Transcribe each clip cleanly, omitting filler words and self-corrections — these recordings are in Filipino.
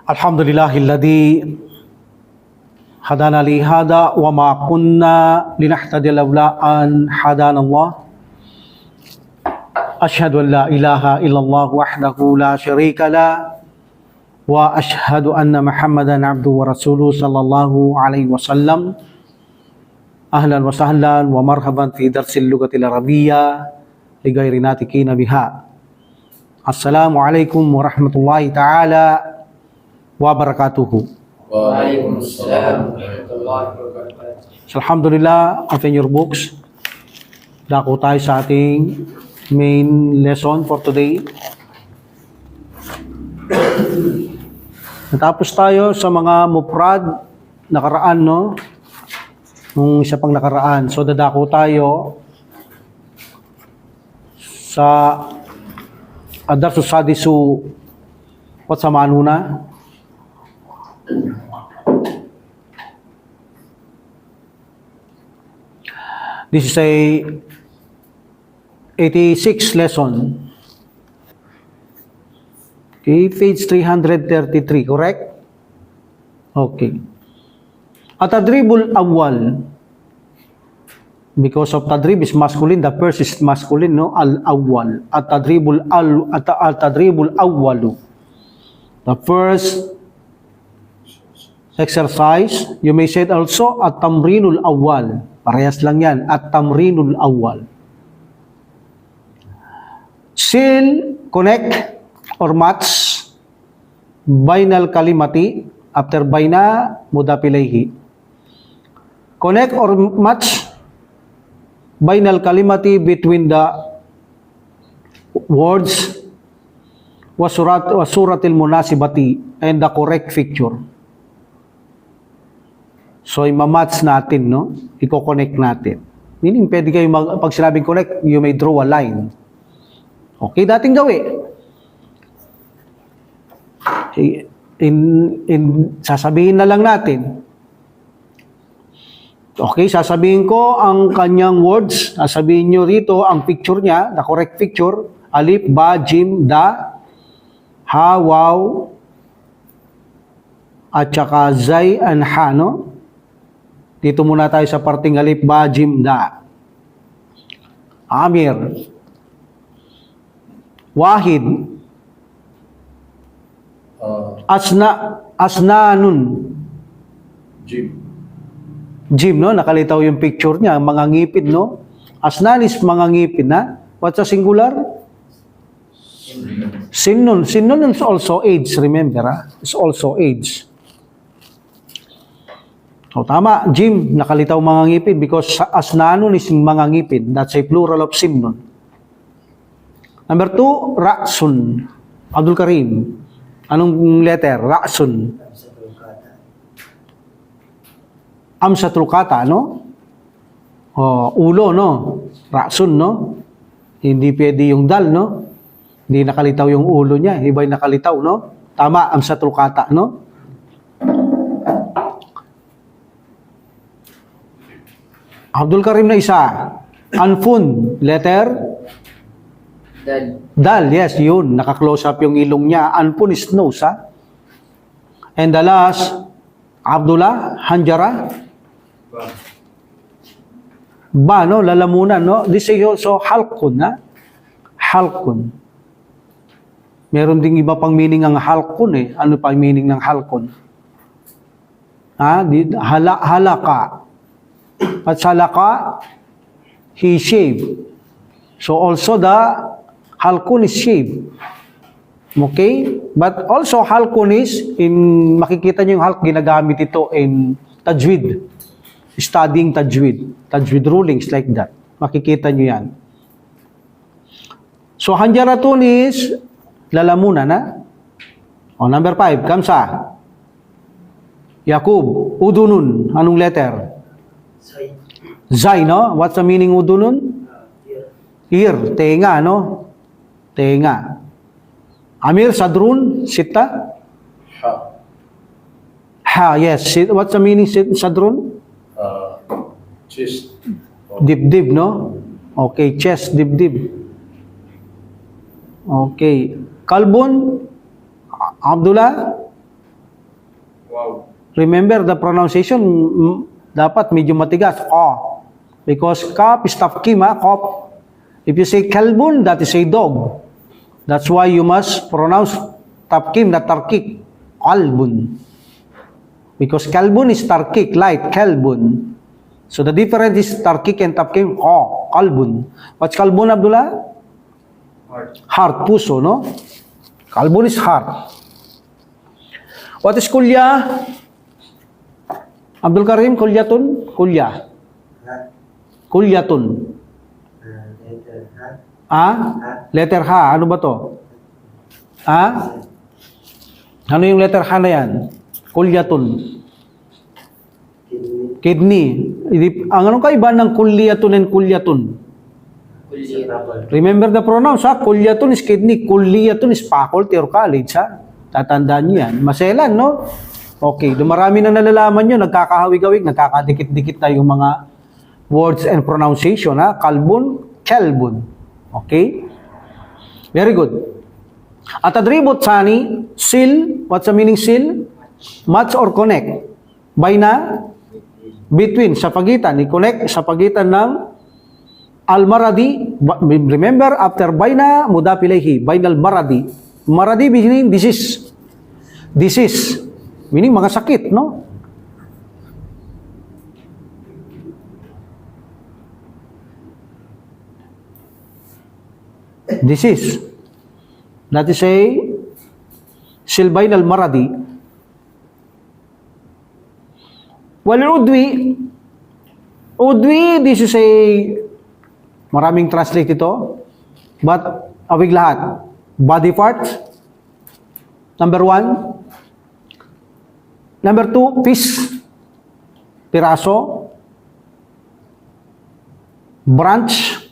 Alhamdulillahilladzi hadana li hada wa ma kunna linahtadiya laula an hadana Allah. Ashhadu an la ilaha illallah wahdahu la syarika la wa ashhadu anna Muhammadan abduhu wa rasuluhu sallallahu alaihi wasallam. Ahlan wa sahlan wa marhaban fi darsil lugatil arabiyyah li ghairi natikina biha. Assalamualaikum warahmatullahi taala wabarakatuhu. Waalaikumsalam warahmatullahi wabarakatuh. Alhamdulillah, open your books. Dako tayo sa ating main lesson for today. Natapos tayo sa mga mufrad nakaraan, no? Nung isa pang nakaraan. So dadako tayo sa Adarsu Sadisu Watsamanuna. This is a 86 lesson. Okay, page 333, correct? Okay. At-tadribul awwal. Because of tadrib is masculine, the first is masculine, no? Al-awwal. At-tadribul awwalu. The first exercise, you may say it also at-tamrinul awwal. Parehas lang yan, at-tamrinul awwal. Sil, connect or match bainal kalimati, after baina mudaf ilayhi. Connect or match bainal kalimati between the words wa suratil munasibati and the correct picture. So, imamatch natin, no? Iko-connect natin. Meaning, pwede kayo pag sinabing connect, you may draw a line. Okay, dating gawi. Sasabihin na lang natin. Okay, sasabihin ko ang kanyang words. Sasabihin nyo rito ang picture niya, the correct picture. Alif, ba, jim, da, ha, waw, at saka zay and ha, no? Dito muna tayo sa parting alif, ba, jim, da. Amir. Wahid. Asnanun. Jim, no? Nakalitaw yung picture niya, mga ngipin, no? Asnan is mga ngipin, na? What's a singular? Sinnun. Sinnun is also age, remember, ha? It's also age. So, tama, Jim, nakalitaw mga ngipin because asnanun is mga ngipin. That's a plural of simnun. Number 2, ra'sun. Abdul Karim. Anong letter? Ra'sun. Amsatul kata, no? Ulo, no? Ra'sun, no? Hindi pwede yung dal, no? Hindi nakalitaw yung ulo niya. Iba yung nakalitaw, no? Tama, amsatul kata, no? Abdul Karim na isa. Anfun, letter? Dal, yes, yun. Naka-close up yung ilong niya. Anfun is nose, ha? And the last, Abdullah, Hanjara? Ba, no? Lalamunan, no? This is also halkun, ha? Halkun. Meron ding iba pang meaning ng halkun, eh. Ano pa yung meaning ng halkun? Ha? Halaka. At sa laka, he shaved. So also the halkun is shaved. Okay? But also halkun is, makikita niyo yung halk, ginagamit ito in tajwid. Studying tajwid. Tajwid rulings like that. Makikita niyo yan. So hanjaratun is lalamunan, ha? O, number 5, kamsa. Yakub, udunun. Anong letter? Zay, no? What's the meaning udunun? Ear, tenga, no? Tenga. Amir, sadrun, sita? Ha, yes. What's the meaning sadrun? Chest. Dibdib, no? Okay, chest, dibdib. Okay. Kalbun, Abdullah, Wow. Remember, the pronunciation dapat medyo matigas. O. Because kaf is tafkim, kaf. If you say kalbun, that is a dog. That's why you must pronounce tafkim, not tarkik. Kalbun. Because kalbun is tarkik, light, kalbun. So the difference is tarkik and tafkim. O, kalbun. What's kalbun, Abdullah? Heart, puso, no? Kalbun is heart. What is kulya? Abdul Karim, kulyatun? Kulya. Kulyatun. Letter H. Ano ba to? Ano yung letter H na yan? Kulyatun. Kidney. Ang anong kaiba ng kulyatun and kulyatun? Remember the pronouns, ha? Kulyatun is kidney. Kulyatun is faculty or college, ha? Tatandaan nyo yan. Maselan, no? Okay, dumarami na nalalaman nyo, nagkakahawig-hawig, nagkakadikit-dikit na yung mga words and pronunciation, ha? Kalbun, kelbun. Okay? Very good. At adribut sani, sil, what's the meaning sil? Match or connect. Baina, between, sa pagitan, i-connect sa pagitan ng al-maradi. Remember, after baina, mudaf ilayhi, baina al-maradi. Maradi meaning disease. Disease. Meaning mga sakit, no? Disease. That is a silbain al-maradi. Wal-udwi. Udwi, this is a maraming translate ito. But, awig lahat. Body parts. Number 1. Number 2, piece, piraso, branch,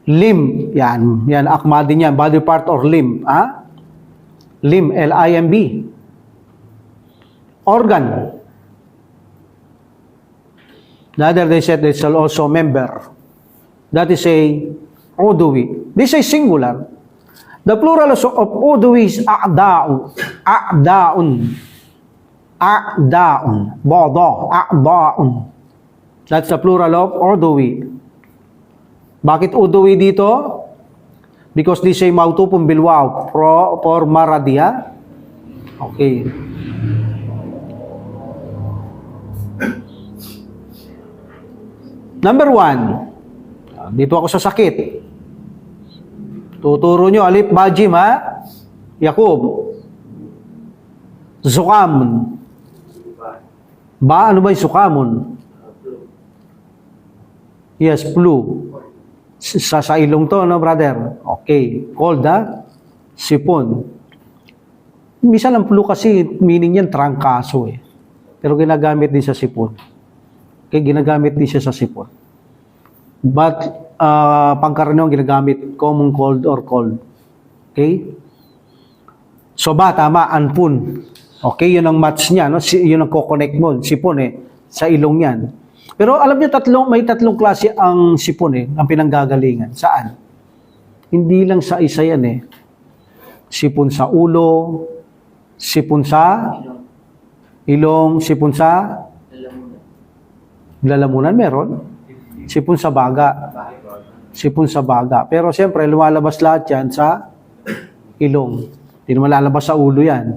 limb, yan akma din yan, body part or limb, limb, L-I-M-B, organ, the other they said it's also member, that is a udwi, this is singular. The plural of udwi is a'da'u. A'da'un. A'da'un. Bada. A'da'un. That's the plural of udwi. Bakit udwi dito? Because this ay mautupun bilwaw for maradi, ha? Okay. Number 1. Dito ako sa sakit. Tuturo nyo, alif, bajim, ha? Yakub. Zukamun. Ano ba yung sukamun? Yes, flu. Sa ilong to, no, brother? Okay. Cold, ha? Sipon. Misa lang flu kasi, meaning yan, trangkaso, eh. Pero ginagamit din sa sipon. Okay, ginagamit din siya sa sipon. But, pangkaraniwang ginagamit, common cold or cold. Okay? So ba, tama, anpun. Okay, yun ang match niya, no? Yun ang ko-connect mo, sipon sa ilong yan. Pero alam niyo, may tatlong klase ang sipon ang pinanggagalingan. Saan? Hindi lang sa isa yan Sipon sa ulo, sipon sa ilong, sipon sa lalamunan, meron. Sipon sa baga. Sipon sa baga. Pero siyempre, lumalabas lahat yan sa ilong. Hindi naman lalabas sa ulo yan.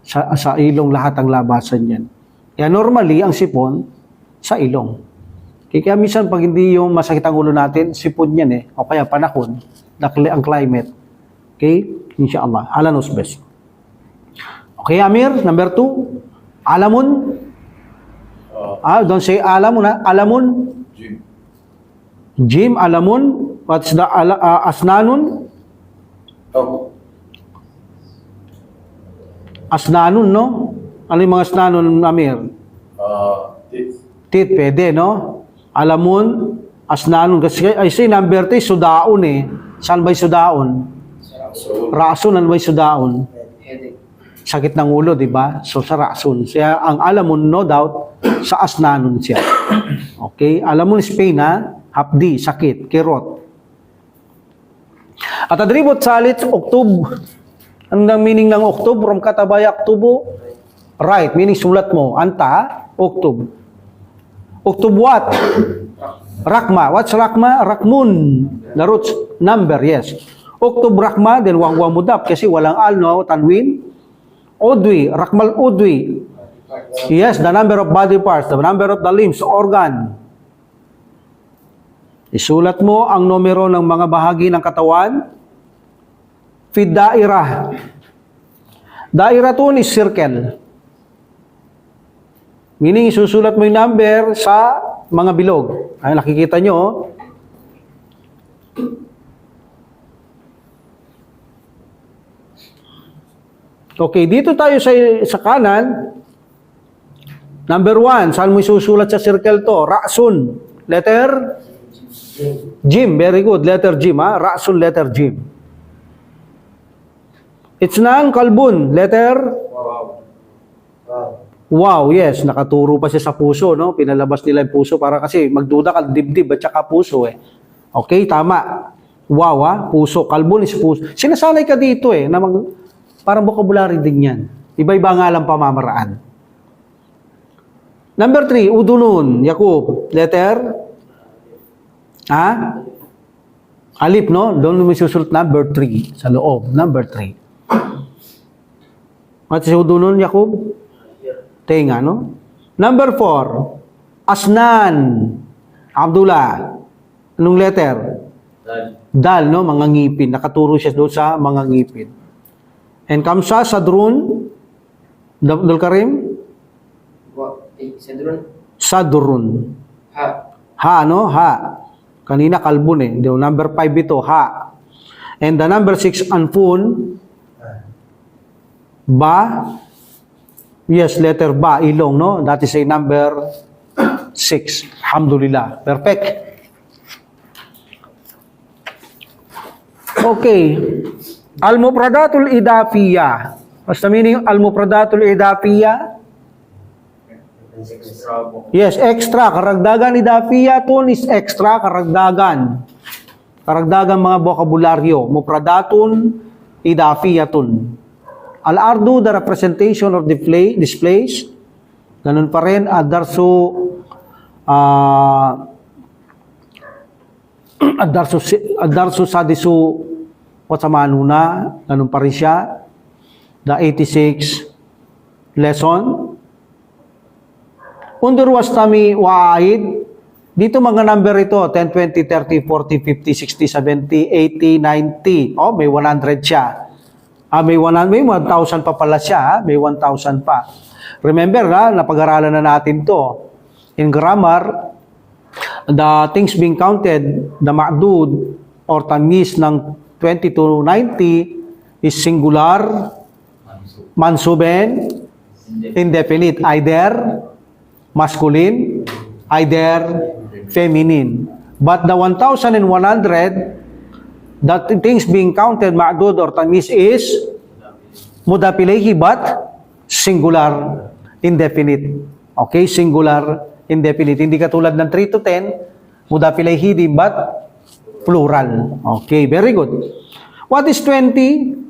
Sa ilong lahat ang labasan yan. Kaya normally, ang sipon, sa ilong. Kaya minsan, pag hindi yung masakit ang ulo natin, sipon yan O kaya panahon, ang climate. Okay? Inshallah. Allah knows best. Okay, Amir, number 2. Alamun. Don't say alamun, Alamun. Jim. Jim, alamun. What's the asnanun? Oh. Asnanun, no? Ano yung mga asnanun, Amir? Teeth. Teeth, pwede, no? Alamun, asnanun. Kasi I say number 3, sudaon Saan ba yung sudaon? Rason, ano ba yung sudaon? Sakit ng ulo, di ba? So, sa rason. Kaya ang alamun, no doubt, sa asnanun siya. Okay? Alamun is pain, hapdi, sakit, kirot. At adribot salit, oktub. Anong ang meaning ng Oktub? From katabaya Oktubo? Right, meaning sulat mo. Anta, Oktub. Oktub what? Rakma. What's Rakma? Rakmun. The root number, yes. Oktub Rakma, then wangwang mudap kasi walang al, no? Tanwin. Udwi, Rakmal Udwi. Yes, the number of body parts, the number of the limbs, organ. Isulat mo ang numero ng mga bahagi ng katawan. Fi dairah. Dairatun is circle. Meaning, isusulat mo yung number sa mga bilog. Ay, nakikita nyo. Okay, dito tayo sa kanan. Number 1, saan mo isusulat sa circle to? Ra'sun. Letter? Jim. Very good. Letter Jim, ha? Ra'sun, letter Jim. It's kalbun. Letter? Wow, yes. Nakaturo pa siya sa puso, no? Pinalabas nila yung puso para kasi magduda ka dibdib at saka puso, eh. Okay, tama. Wow, ha? Puso. Kalbun is puso. Sinasanay ka dito, eh, na parang vocabulary din yan. Iba-iba nga lang pamamaraan. Number 3, udunun. Yakub. Letter? Ha? Alip, no? Doon mo susulat number 3 sa loob. Number 3. At si udunun, Yakub? Tenga, no? Number 4, asnan. Abdullah. Anong letter? Dal, no? Mga ngipin. Nakaturo siya doon sa mga ngipin. And kamsa, sadrun. Abdul Karim? Sadrun. Ha, no? Ha. Kanina kalbun, eh. Number 5 ito, ha. And the number 6, anfun. Ba. Yes, letter ba, ilong, no? That is a number 6. Alhamdulillah. Perfect. Okay. Al-mufradatul idafiyah. What's the meaning of al-mufradatul idafiyah? Yes, extra. Karagdagan idafiyatun is extra. Karagdagan. Karagdagan mga bokabularyo. Mufradatun idafiyatun. Al-ardu, the representation of displays. Ganun pa rin. Adarsu sadisu watsamanuna. Ganun pa rin siya. The 86 lesson. Undur wastami wa'aid. Dito mga number ito. 10, 20, 30, 40, 50, 60, 70, 80, 90. Oh, may 100 siya. May 1,000 pa pala siya. May 1,000 pa. Remember, napag-aralan na natin to. In grammar, the things being counted, the ma'dud or tamis ng 20 to 90 is singular, mansuben, indefinite, either masculine, either feminine. But the 1,100, the things being counted, ma'dud or tamis is mudaf ilayhi but singular, indefinite. Okay, singular, indefinite. Hindi katulad ng 3 to 10, mudaf ilayhi din but plural. Okay, very good. What is 20?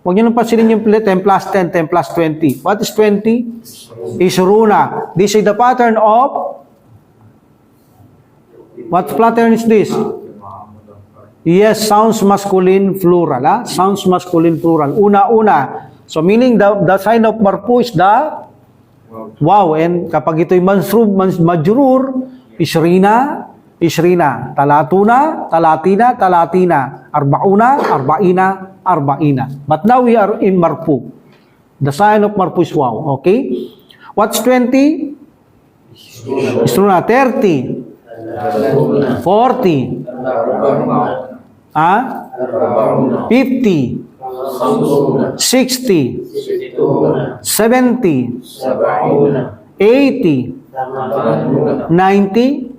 Huwag nyo nang pansinin yung 10 plus 10, 10 plus 20. What is 20? Isruna. This is the pattern of... What pattern is this? Yes, sounds masculine plural. Ha? Sounds masculine plural. Una-una. So meaning the sign of marfu is the wow. And kapag ito'y majrur, isrina, isrina. Talatuna, talatina, talatina. Arbauna, arbaina, arbaina. But now we are in marfu. The sign of marfu is wow. Okay? What's 20? Isruna. 30. 40. 50. 60, 70, 80, 90,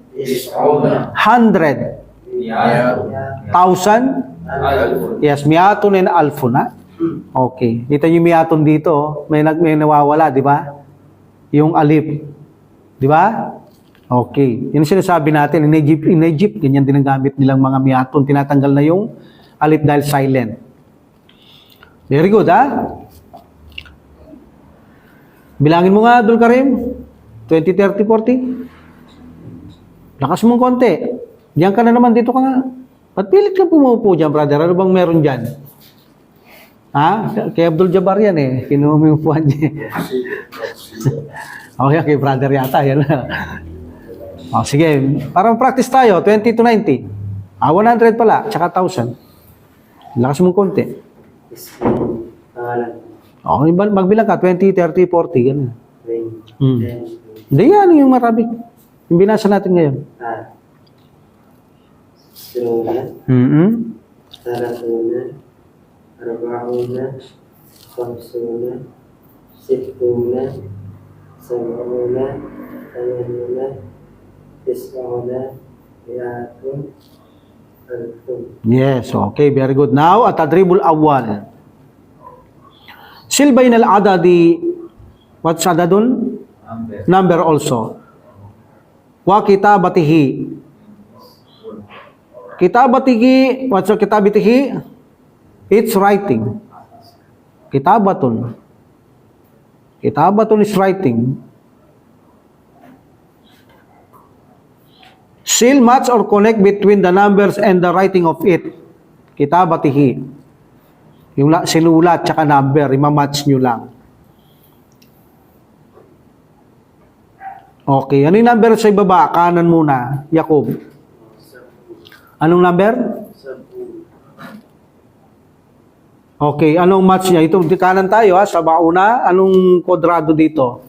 100, 1,000. Yes, miyatun and alfun, ha? Okay. Dito yung miyatun dito, may nawawala, di ba? Yung alif. Di ba? Okay. Yan ang sinasabi natin. In Egypt, ganyan din ang gamit nilang mga miyatun. Tinatanggal na yung alif dahil silent. Very good, ha? Bilangin mo nga, Abdul Karim. 20, 30, 40. Lakas mong konti. Diyan ka na naman, dito ka nga. Ba't pilit ka pumupo dyan, brother? Ano bang meron dyan? Ha? Kay Abdul Jabbar yan eh. Kinuha mo yung upuan niya. Okay, kay brother yata. Yan na. O, sige. Para practice tayo. 20 to 90. 100 pala. Tsaka 1,000. Lakas mong konti. Okay, magbilang ka. 20, 30, 40. Ganun. Hindi yan yung Arabic. Yung binasa natin ngayon. Salatuna, Arba'una, Khamsuna, Sittuna, Sab'una, Thamanuna, Tis'una, Mi'atun, Alfun. Yes, okay, very good. Now, at-tadribul awwal. Sil bainal adadi, what's adadun? Number also. Wa kitabatihi. Kitabatihi, what's kitabatihi? It's writing. Kitabatun. Kitabatun is writing. Seal, match, or connect between the numbers and the writing of it. Kitabatihi. Yung sinulat tsaka number, imamatch nyo lang. Okay, ano yung number sa ibaba? Kanan muna, Jacob. Anong number? Okay, anong match niya? Ito, di kanan tayo ha, sa bauna. Anong kwadrado dito?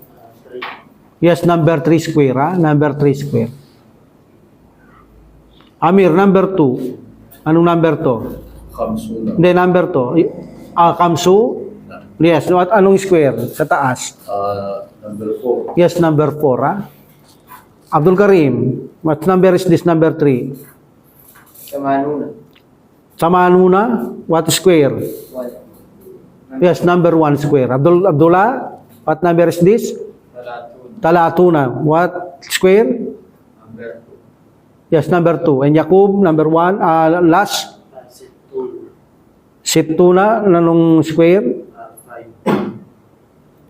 Yes, number 3 square ha, number 3 square. Amir, number 2. Anong number to? Khamsuna. Hindi, number to. Kamsu? Yes, anong square? Sa taas? Number 4. Yes, number 4 ha. Abdul Karim, what number is this number 3? Samanuna. Samanuna, what square? 1. Yes, number 1 square. Abdullah, what number is this? Talatuna. What square? Number Yes, number 2. And Yakub, number 1. Last, 2. Situna, nanong square?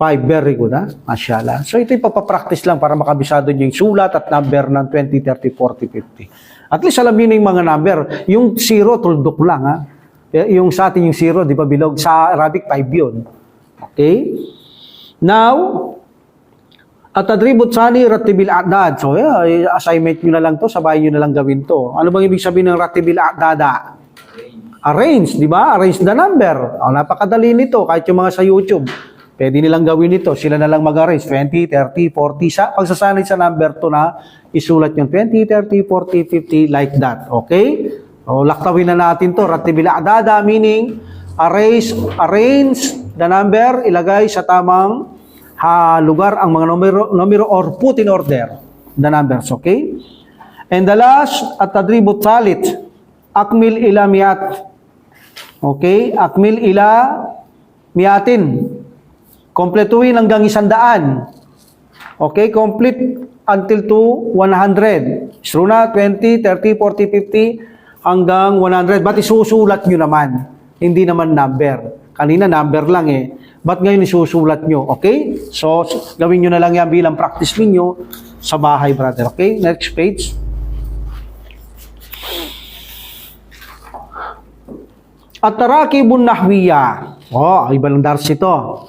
5. 5. Very good, ha? Mashallah. So, ito yung papapractice lang para makabisado nyo yung sulat at number ng 20, 30, 40, 50. At least alam nyo na yung mga number. Yung 0, tuldok lang, ha? Yung sa atin yung 0, di ba, bilog? Sa Arabic, 5 yun. Okay? Now, at tadribut sani ratibil a'dad. So, assignment nyo na lang to, sabayin nyo na lang gawin to. Ano bang ibig sabihin ng ratibil a'dada? Arrange, di ba? Arrange the number. Napakadali nito, kahit yung mga sa YouTube. Pwede nilang gawin ito. Sila na lang mag-arrange. 20, 30, 40. Pagsasanay sa number to na isulat yung 20, 30, 40, 50, like that. Okay? O, laktawin na natin to. Ratibil a'dada, meaning arrange the number, ilagay sa tamang lugar ang mga numero or put in order the numbers. Okay? And the last, at-tadribut salit. Akmil ila miyat. Okay? Akmil ila miyatin. Kompletuhin hanggang 100. Okay? Complete until to 100. Isruna, 20, 30, 40, 50, hanggang 100. Ba't isusulat nyo naman? Hindi naman number. Kanina number lang eh. Ba't ngayon isusulat nyo? Okay? So, gawin nyo na lang yan bilang practice ninyo sa bahay, brother. Okay? Next page. At-tarakibun nahwiya. Oh, iba lang dars ito.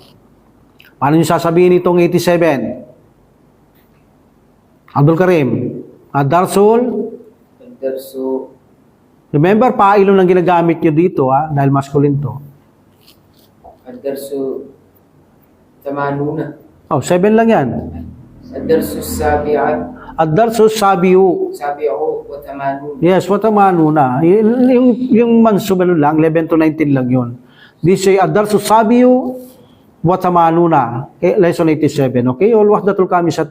Paano nyo sasabihin itong 87? Abdul Karim. Ad-darsul. Darsu. Remember, pailon lang ginagamit nyo dito, ha? Dahil masculine to. Darsu. Tamanuna. Oh, 7 lang yan. Darsu sabi'at. Ad-darsul sabiu. Sabi'u wa tamanuna. Yes, what na. Yung mansub ano lang, 11 to 19 lang yun. This say, ad-darsul sabiu wa tamanuna. Lesson 87. Okay? All wahdatul kami sa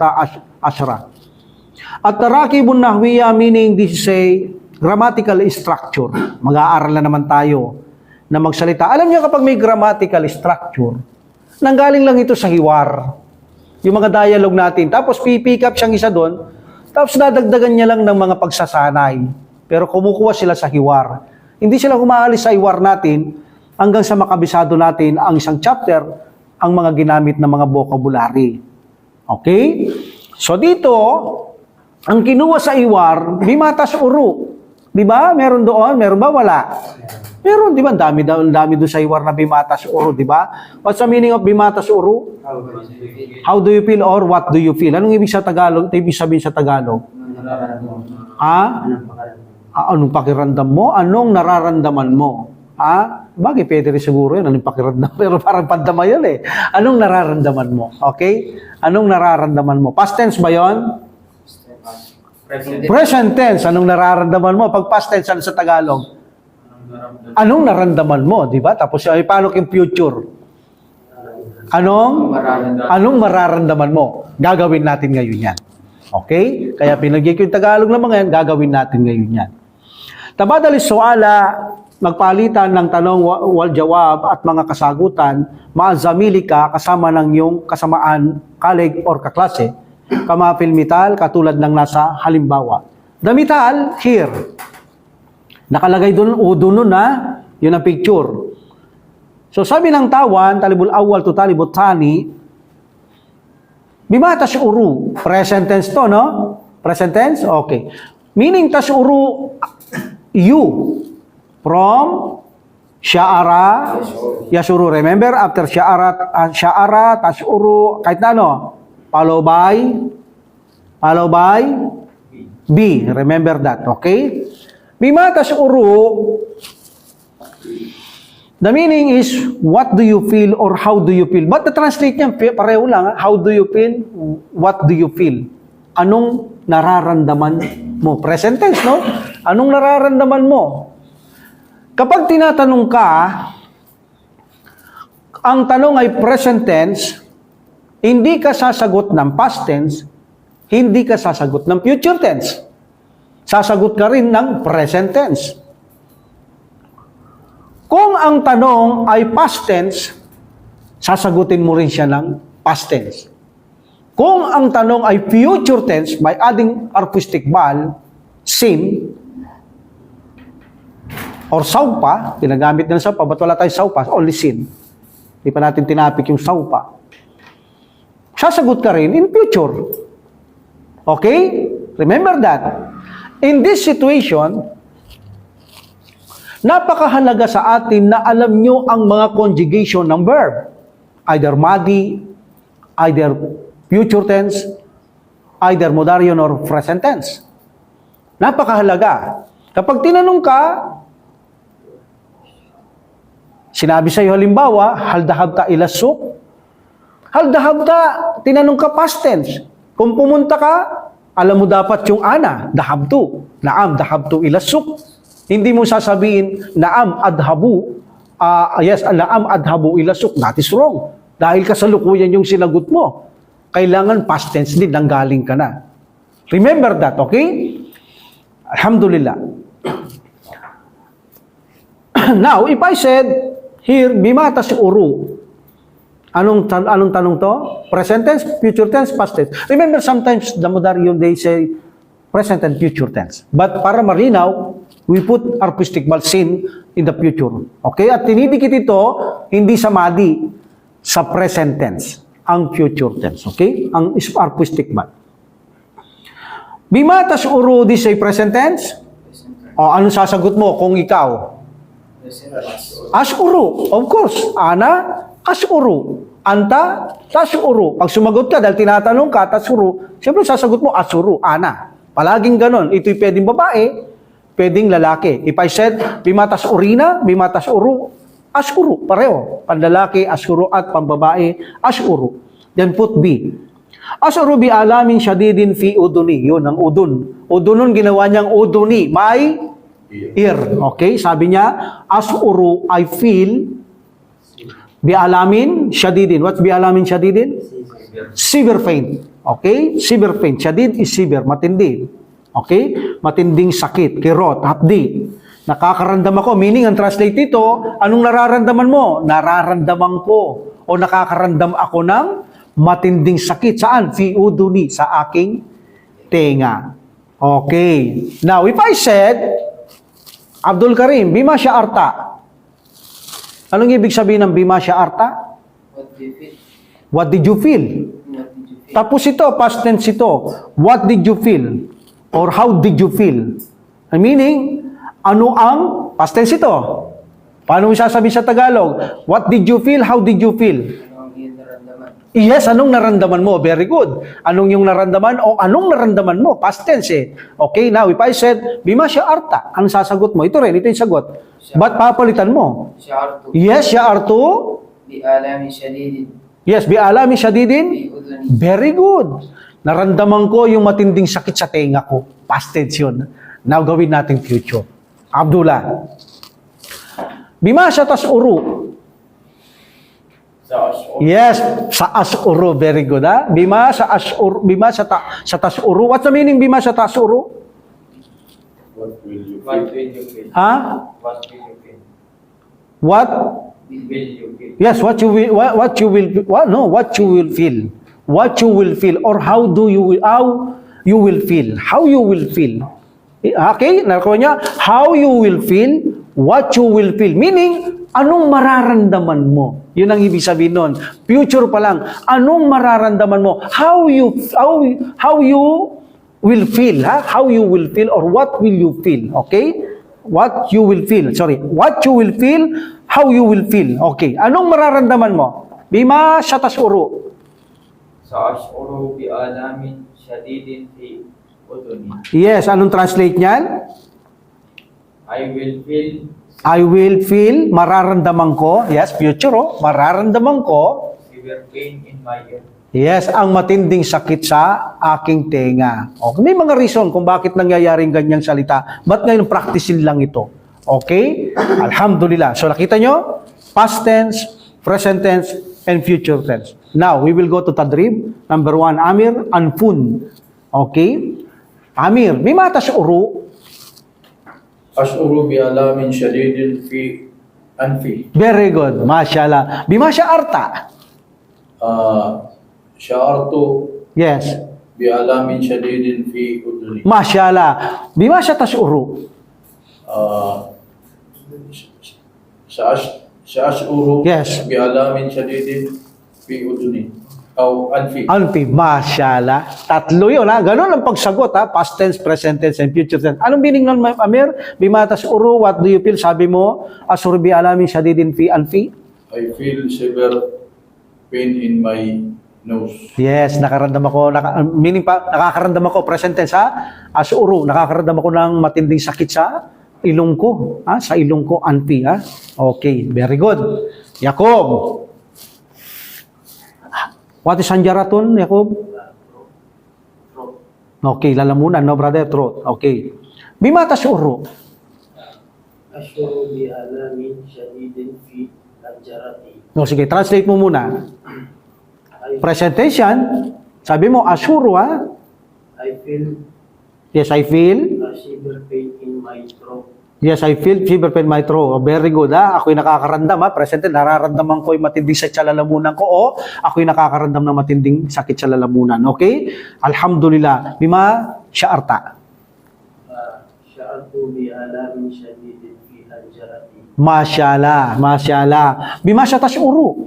ashra. At-tarakibun nahwiya, meaning this say, grammatical structure. Mag-aaral na naman tayo na magsalita. Alam niyo kapag may grammatical structure, nanggaling lang ito sa hiwar. Yung mga dialogue natin. Tapos pipick up siyang isa doon, tapos dadagdagan niya lang ng mga pagsasanay. Pero kumukuha sila sa hiwar. Hindi sila humaalis sa hiwar natin hanggang sa makabisado natin ang isang chapter, ang mga ginamit na mga vocabulary. Okay? So dito, ang kinuha sa iwar, bimatas uru. Di ba? Meron doon? Meron ba? Wala. Meron, di ba? Ang dami doon sa iwar na bimatas uru, di ba? What's the meaning of bimatas uru? How do you feel or what do you feel? Anong ibig sa Tagalog? Ibig sabihin sa Tagalog? Ha? Anong pakiramdam mo? Anong nararamdaman mo? Ha? Bagay, pwede rin siguro yun. Anong pakiramdam? Pero parang pandama yun eh. Anong nararamdaman mo? Okay? Anong nararamdaman mo? Past tense ba yun? Present tense. Anong nararamdaman mo? Pag past tense, ano sa Tagalog? Anong nararamdaman mo? Di ba? Tapos, ay, paano yung future? Anong mararamdaman mo? Gagawin natin ngayon yan. Okay? Kaya pinagay ko yung Tagalog ng mga yan, gagawin natin ngayon yan. Tabadali suala, magpalitan ng tanong wal jawab at mga kasagutan, maazamili ka kasama ng iyong kasamaan, colleague or kaklase, kamapil mital, katulad ng nasa halimbawa. The mital, here. Nakalagay doon, udo nun na, yun ang picture. So sabi ng tawan, talibul awal to talibul tani, bimata uru. Present tense to, no? Present tense? Okay. Meaning uru, you. From sya'ara, yasuru. Remember, after sya'ara, tasuru, kahit na no? Follow by, be. Remember that, okay? Bimata uru, the meaning is, what do you feel or how do you feel? But the translate niya, pareho lang. How do you feel? What do you feel? Anong nararamdaman mo? Present tense, no? Anong nararamdaman mo? Kapag tinatanong ka, ang tanong ay present tense, hindi ka sasagot ng past tense, hindi ka sasagot ng future tense. Sasagot ka rin ng present tense. Kung ang tanong ay past tense, sasagutin mo rin siya ng past tense. Kung ang tanong ay future tense, by adding arpistikbal, sin, or saupa, ginagamit ng saupa, ba't wala tayong saupa? Only sin. Hindi pa natin tinapik yung saupa. Sasagot ka rin in future. Okay? Remember that. In this situation, napakahalaga sa atin na alam nyo ang mga conjugation ng verb. Either madi, either future tense, either modarion or present tense. Napakahalaga. Kapag tinanong ka, sinabi sa iyo halimbawa, haldahabta ilasuk. Haldahabta, tinanong ka past tense. Kung pumunta ka, alam mo dapat yung ana, dahabtu. Naam, dahabtu ilasuk. Hindi mo sasabihin, naam adhabu, naam adhabu ilasuk. That is wrong. Dahil kasalukuyan yung sinagot mo. Kailangan past tense din, nanggaling ka na. Remember that, okay? Alhamdulillah. Now, if I said, here, bimata si uru. Anong tanong to? Present tense, future tense, past tense. Remember, sometimes the modarion, they say present and future tense. But para marinaw, we put arpistikbal sin in the future. Okay? At tinidikit ito, hindi sa madi, sa present tense, ang future tense. Okay? Ang arpistikbal. Bimatas uru, this ay present tense? O, anong sasagot mo kung ikaw? Asuru. Of course. Ana, asuru. Anta, tasuru. Pag sumagot ka dahil tinatanong ka, tasuru, siyempre sasagot mo, asuru, ana. Palaging ganon. Ito'y pwedeng babae, pwedeng lalaki. If I said, bimatas urina, bimatas uru, asuru. Pareho. Panlalaki, asuru at pambabae, asuru. Then put B. Asuru bi alamin syadidin fi uduni. Yun, ang udun. Udunun, ginawa niyang uduni. May ear. Okay? Sabi niya, asuru, I feel, bi alamin syadidin. What's bi alamin syadidin? Severe pain. Okay? Severe pain. Syadid is severe. Matindi. Okay? Matinding sakit. Kirot. Hapdi. Nakakaramdam ako. Meaning, ang translate dito, anong nararamdaman mo? Nararamdaman ko. O nakakaramdam ako ng matinding sakit. Saan? Fi uduni. Sa aking tenga. Okay. Now, if I said, Abdul Karim, bima siya arta. Anong ibig sabihin ng bima sya'arta? What do you feel? What did you feel? What did you feel? Tapos ito, past tense ito. What did you feel? Or how did you feel? Meaning, ano ang past tense ito? Paano mo sasabihin sa Tagalog? What did you feel? How did you feel? Ano ang iyong naramdaman? Yes, anong naramdaman mo? Very good. Anong yung naramdaman o anong naramdaman mo? Past tense eh. Okay, now if I said, bima sya'arta, anong sasagot mo? Ito rin, ito yung sagot. Ba't papalitan mo? شعرت Yes, sya'artu. بآلام شديد Yes, bi'alami syadidin. في أذني. Very good. Naramdaman ko yung matinding sakit sa tenga ko. Past tense yun. Now gawin natin future. Abdullah. Bima siya tas'uru. Sa ashur. Yes, sa as'uru. Very good, ha? Bima sa as'uru. Bima sa tas'uru. What's the meaning bima sa tas'uru? What will you What feel? will you feel? Ha? What will you feel? What? Will you feel? Yes, what you will feel. What you will feel or how you will feel. How you will feel. Okay? Nakuha niya, how you will feel, what you will feel. Meaning, anong mararamdaman mo? Yun ang ibig sabihin nun. Future pa lang. Anong mararamdaman mo? How you will feel, ha? How you will feel or what will you feel? Okay? What you will feel. Sorry. What you will feel, how you will feel. Okay. Anong mararamdaman mo? Bima siya tas'uru. سأشعر بآلام شديد في أذني. Yes, anong translate niyan? I will feel I will feel, mararamdaman ko. Yes, future, oh. Mararamdaman ko. severe pain in my ear. Yes, ang matinding sakit sa aking tenga. Okay, may mga reason kung bakit nangyayaring ganyang salita. Ba't ngayon practicein lang ito? Okay? Alhamdulillah. So nakita nyo? Past tense, present tense, and future tense. Now, we will go to tadrib. Number 1, Amir, Anfun. Okay? Amir, bima tas'uru. Ashuru bi'alamin shadidin fi anfi. Very good. Mashallah. Bima sya'arta. Sya'artu Yes. bi'alamin shadidin fi uduni. Mashallah. Bima siya tas'uru. Sa'ashuru Yes. bi'alamin shadidin fi uduni. Aw anfi. Anpi, mashallah. Tatlo yun, ha? Ganun ang pagsagot, ha? Past tense, present tense, and future tense. Anong meaning nun, Amir? Bima tas'uru, what do you feel? Sabi mo, asur bi alamin syadidin fi anfi. I feel severe pain in my nose. Yes, nakaramdam ako, meaning pa, nakakaramdam ako, present tense, ha? Asuru, nakakaramdam ako ng matinding sakit sa ilong ko, ha? Sa ilong ko, anpi, ha? Okay, very good. Yakob. What is sanjaratun, Yakob? Okay, lalamunan, no, brother? Throat. Okay. Bima tas'uru. أشعر بآلام شديد في الجرة. No, sige, translate mo muna. Presentation, sabi mo, asuru, ha? I feel Yes, I feel. a severe pain in my throat. Yes, I feel fever pain in my throat. Oh, very good, ha? Ako'y nakakaramdam, ha? Present, nararamdaman ko yung matinding sakit sa lalamunan ko, o ako'y nakakaramdam ng matinding sakit sa lalamunan. Okay? Alhamdulillah. Bima sya'arta. شعرت بآلام شديد في الجرة. Mashallah, mashallah. Bima siya tas'uru.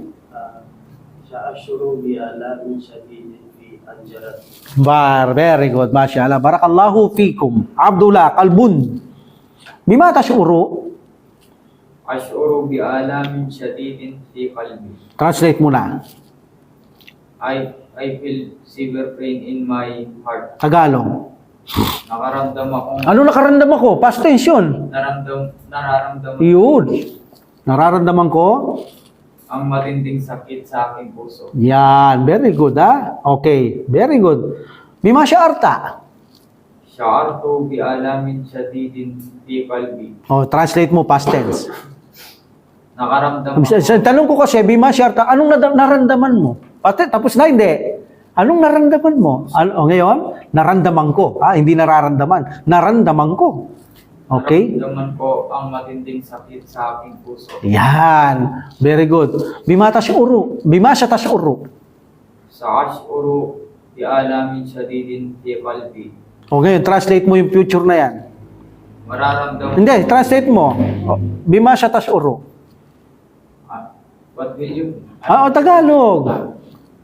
سأشعر بآلام شديد في الجرة. Very good, mashallah. Barakallahu fikum. Abdullah, kalbun. Bima tas'uru. أشعر بآلام شديد في قلبي. Translate mo na. I feel severe pain in my heart. Tagalog. Nakaramdam ako. Ano nakaramdam ako? Past tense yun. Nararamdaman Yun. Nararamdaman ko. ang matinding sakit sa aking puso. Yan. Very good, ha? Okay. Very good. Bima sya'arta. Sya'artu bi'alamin syadidin fi qalbi. Oh, translate mo past tense. Nakaramdam ako. Tanong ko kasi, Bima sya'arta, anong naramdaman mo? Pati, tapos na, hindi. Anong naramdaman mo? Ngayon, naramdaman ko. Hindi nararamdaman. Naramdaman ko. Okay? Naramdaman ko ang matinding sakit sa aking puso. Yan. Very good. Bima tas'uru. Bima siya tas'uru. Sa'ash'uru bi'alamin syadidin fi qalbi. Okay, translate mo yung future na yan. Mararamdaman Hindi, translate mo. Bima siya tas'uru. What will you... Tagalog.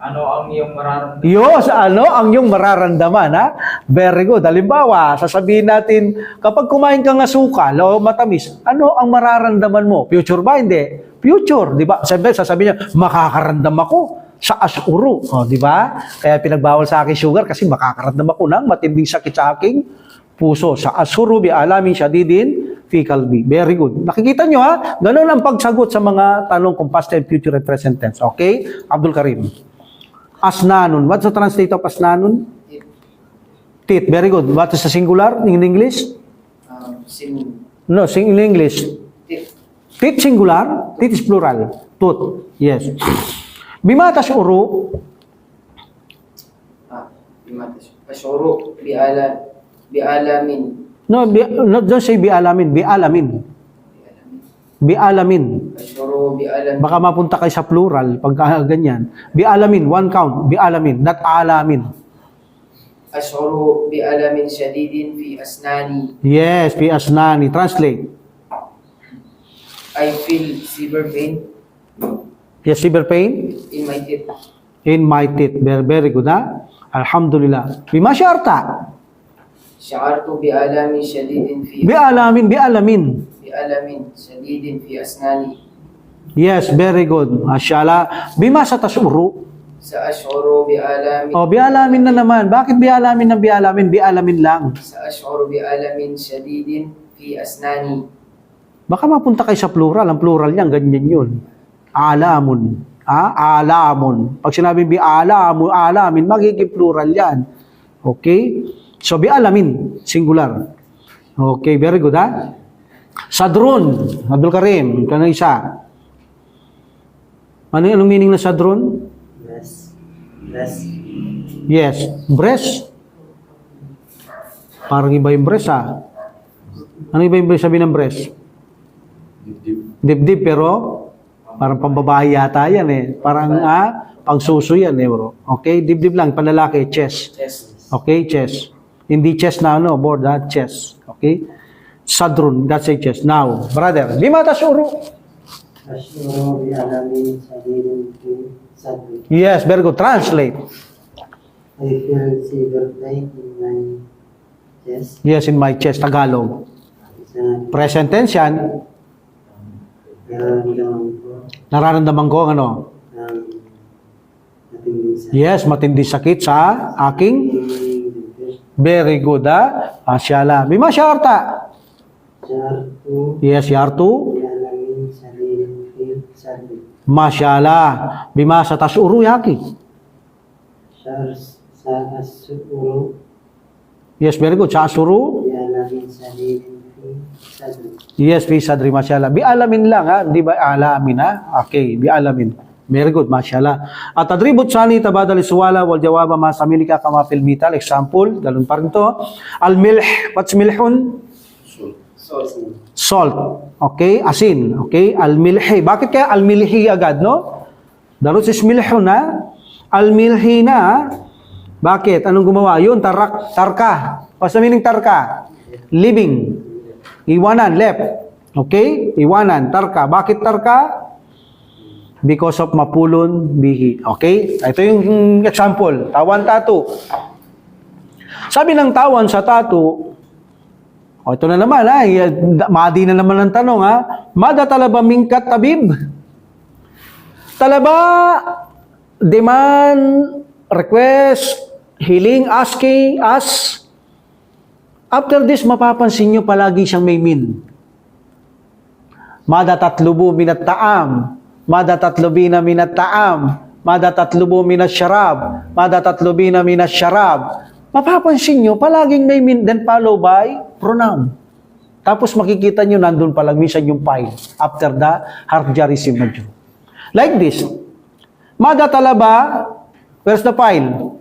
Ano ang iyong mararamdaman? Yos, ano ang iyong mararamdaman, ha? Very good. Halimbawa, sasabihin natin, kapag kumain kang asukal o matamis, ano ang mararamdaman mo? Future ba? Hindi. Future, di ba? Sasabihin niya, makakaramdam ako sa asuro. O, di ba? Kaya pinagbawal sa akin sugar kasi makakaramdam ako ng matinding sakit sa aking puso. Sa asuro, bi alamin shadidin fi qalbi. Very good. Nakikita nyo, ha? Ganun ang pagsagot sa mga tanong kung past tense, future, and present tense. Okay? Abdul Karim. Asnanun. What's the translate of asnanun? Teeth. Very good. What is the singular in English? Sin. No, in English. Tit. Teeth singular, teeth is plural. Tooth. Yes. Bima tash'uru. Bimatas. Asyuro. Bialamin. No, don't say bialamin. Bialamin. Bialamin. Asyuro bialamin. Baka mapunta kayo sa plural pagka ganyan. Bialamin, one count. Bialamin, not alamin. Asyuro bialamin shadidin fi asnani. Yes, fi asnani. Translate. I feel severe pain Yes, severe pain in my teeth. in my teeth. Very, very good, ha? Alhamdulillah. Bima syarta. Sya'artu bialamin shadidin fi Bialamin, bialamin. bialamin shadidin fi asnani. Yes, very good. Masyaallah. Bima sa tasuru. Sa asyuro bialamin. O, bialamin na naman. Bakit bialamin na bialamin? Bialamin lang. Sa asyuro bialamin shadidin fi asnani. Baka mapunta kayo sa plural. Ang plural niyan, ganyan yun. Alamun. Alamun. Pag sinabi bialamun, alamin, magiging plural yan. Okay? So, bialamin. Singular. Okay, very good, ha? Sadrun. Abdul Karim. Ito na isa. Anong meaning na sadrun? Breast. Breast. Yes. Breast. Parang iba yung breast, ha? Ano iba yung sabi ng breast? Dibdib. Dibdib, pero parang pambabae yata yan, eh. Parang, pangsuso yan, eh, bro. Okay? Dibdib lang. Panlalaki, chest. Chest. Okay? Chest. Hindi chest na, board, ha? Chest. Okay? Sadrun. That's a chest. Now, brother, lima tasuru. Asyuro bialamin shadidin fi sadri. Yes, very good. Translate. I feel severe pain in my chest. Yes, in my chest. Tagalog. Sa Present tense yan. nararamdaman ko Nararamdaman ko ang ano? ng matinding sakit. Yes, matindi sakit sa aking. Very good, ha? Masyaallah. Bima syarta. Sya'artu Yes, yartu. bialamin shadidin fi sadri. Masyaallah. Bima sa tasuru yaki. Sa asyuro Yes, very good. Sa asuru. bialamin shadidin fi sadri. Yes, fi sadri, masyaallah. Bi alamin lang, ha? Hindi ba alamin, ha? Okay, bi alamin. Very good, masyaallah. At tadribut sani tabadal suwala wal jawaba ma samilika kama fil mital. Example, dalun pa rin to. Al-milh. What's milhun? Salt. Salt. Okay, asin. Okay, al-milhi. Bakit kaya al-milhi agad, no? Darut is milhun, ha? Al-milhi na, ha? Bakit? Anong gumawa? Yun, tarka. What's the meaning tarka? Living. Iwanan, left. Okay? Iwanan, tarka. Bakit tarka? Because of mapulon bihi. Okay? Ito yung example. Tawan tatu. Sabi ng tawan sa tatu, ito na naman, ha? Madi na naman ang tanong, ha? Mada talaba mingkat tabib? Talaba demand, request, hiling, asking, ask. After this, mapapansin nyo palagi siyang may min. Mada tatlubu minat ta'am. Mada tatlubina minat ta'am. Mada tatlubu minat syarab. Mada tatlubina minat syarab. Mapapansin nyo, palaging may min, then follow by pronoun. Tapos makikita nyo, nandun palang minsan yung file. After the harf jar is majrur. Like this. Mada talaba, where's the file?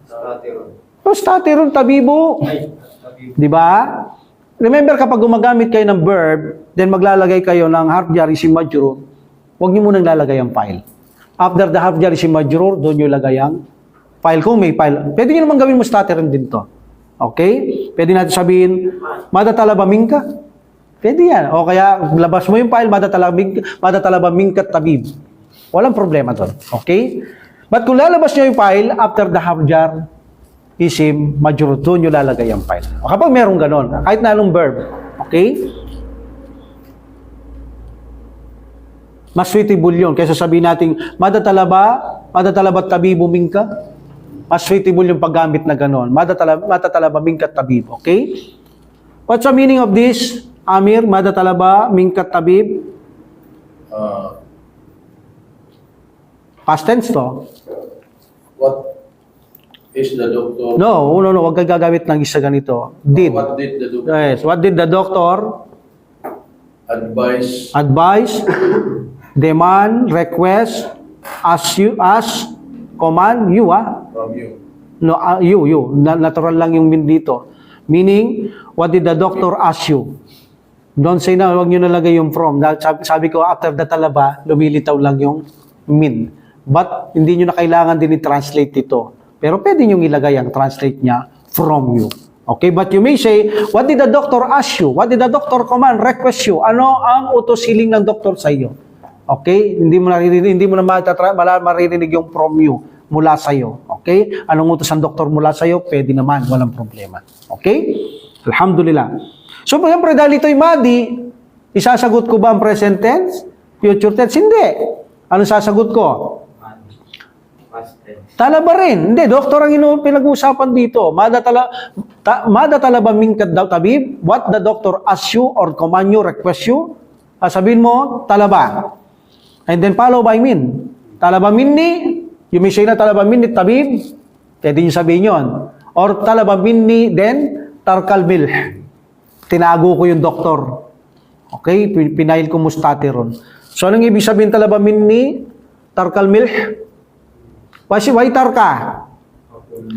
Stateron. Stateron tabibo. Ay, tabi. Di ba? Remember, kapag gumagamit kayo ng verb, then maglalagay kayo ng harf jar is majrur, huwag nyo munang lalagay ang file. After the harf jar is majrur, doon nyo lagay ang file. Kung may file, pwede nyo naman gawin mo stateron din to. Okay? Pwede natin sabihin, mada talaba minka? Pwede yan. O kaya, labas mo yung file, madatalaba mingkat tabib. Walang problema doon. Okay? But kung lalabas nyo yung file, after the habjar, isim, majurut, doon nyo lalagay yung file. O kapag merong ganon, kahit na anong verb. Okay? Mas suitable yun. Kaysa sabihin natin, madatalaba tabibu mingka. Mas suitable yung paggamit na ganon. Madatalaba mingkat tabib. Okay? What's the meaning of this, Amir? Madatalaba mingkat tabib? Past tense to. What is the doctor? No. Huwag kang gagamit ng isa ganito. Did. What did the doctor Yes. What did the doctor advise, demand, request, ask, command, you, from you? No, you. Natural lang yung min dito. Meaning, what did the doctor ask you? Don't say na, huwag nyo nalagay yung from. Sabi ko, after the talaba, lumilitaw lang yung min. But, hindi nyo na kailangan din i-translate ito. Pero pwede nyo ilagay ang translate niya from you. Okay, but you may say, what did the doctor ask you? What did the doctor command, request you? Ano ang utos hiling ng doktor sa iyo? Okay? Hindi mo na maririnig yung from you mula sa iyo. Okay? Anong utos ng doktor mula sa iyo? Pwede naman, walang problema. Okay? Alhamdulillah. So, siyempre, dahil ito'y madi, isasagot ko ba ang present tense? Future tense? Hindi. Anong sasagot ko? Past tense. Talaba rin. Hindi, doktor ang pinag-uusapan dito. Madatalaba mingkat daw tabib, what the doctor ask you or command you, request you, sabihin mo, talaba. And then follow by min. Talaba minni, you may say na talaba minni tabib, pwede nyo sabihin yun. Or talaba minni, then tarkal milh. Tinago ko yung doktor. Okay? Pinail ko mustatirun. So, anong ibig sabihin talaba minni, tarkal milh? Why tarka?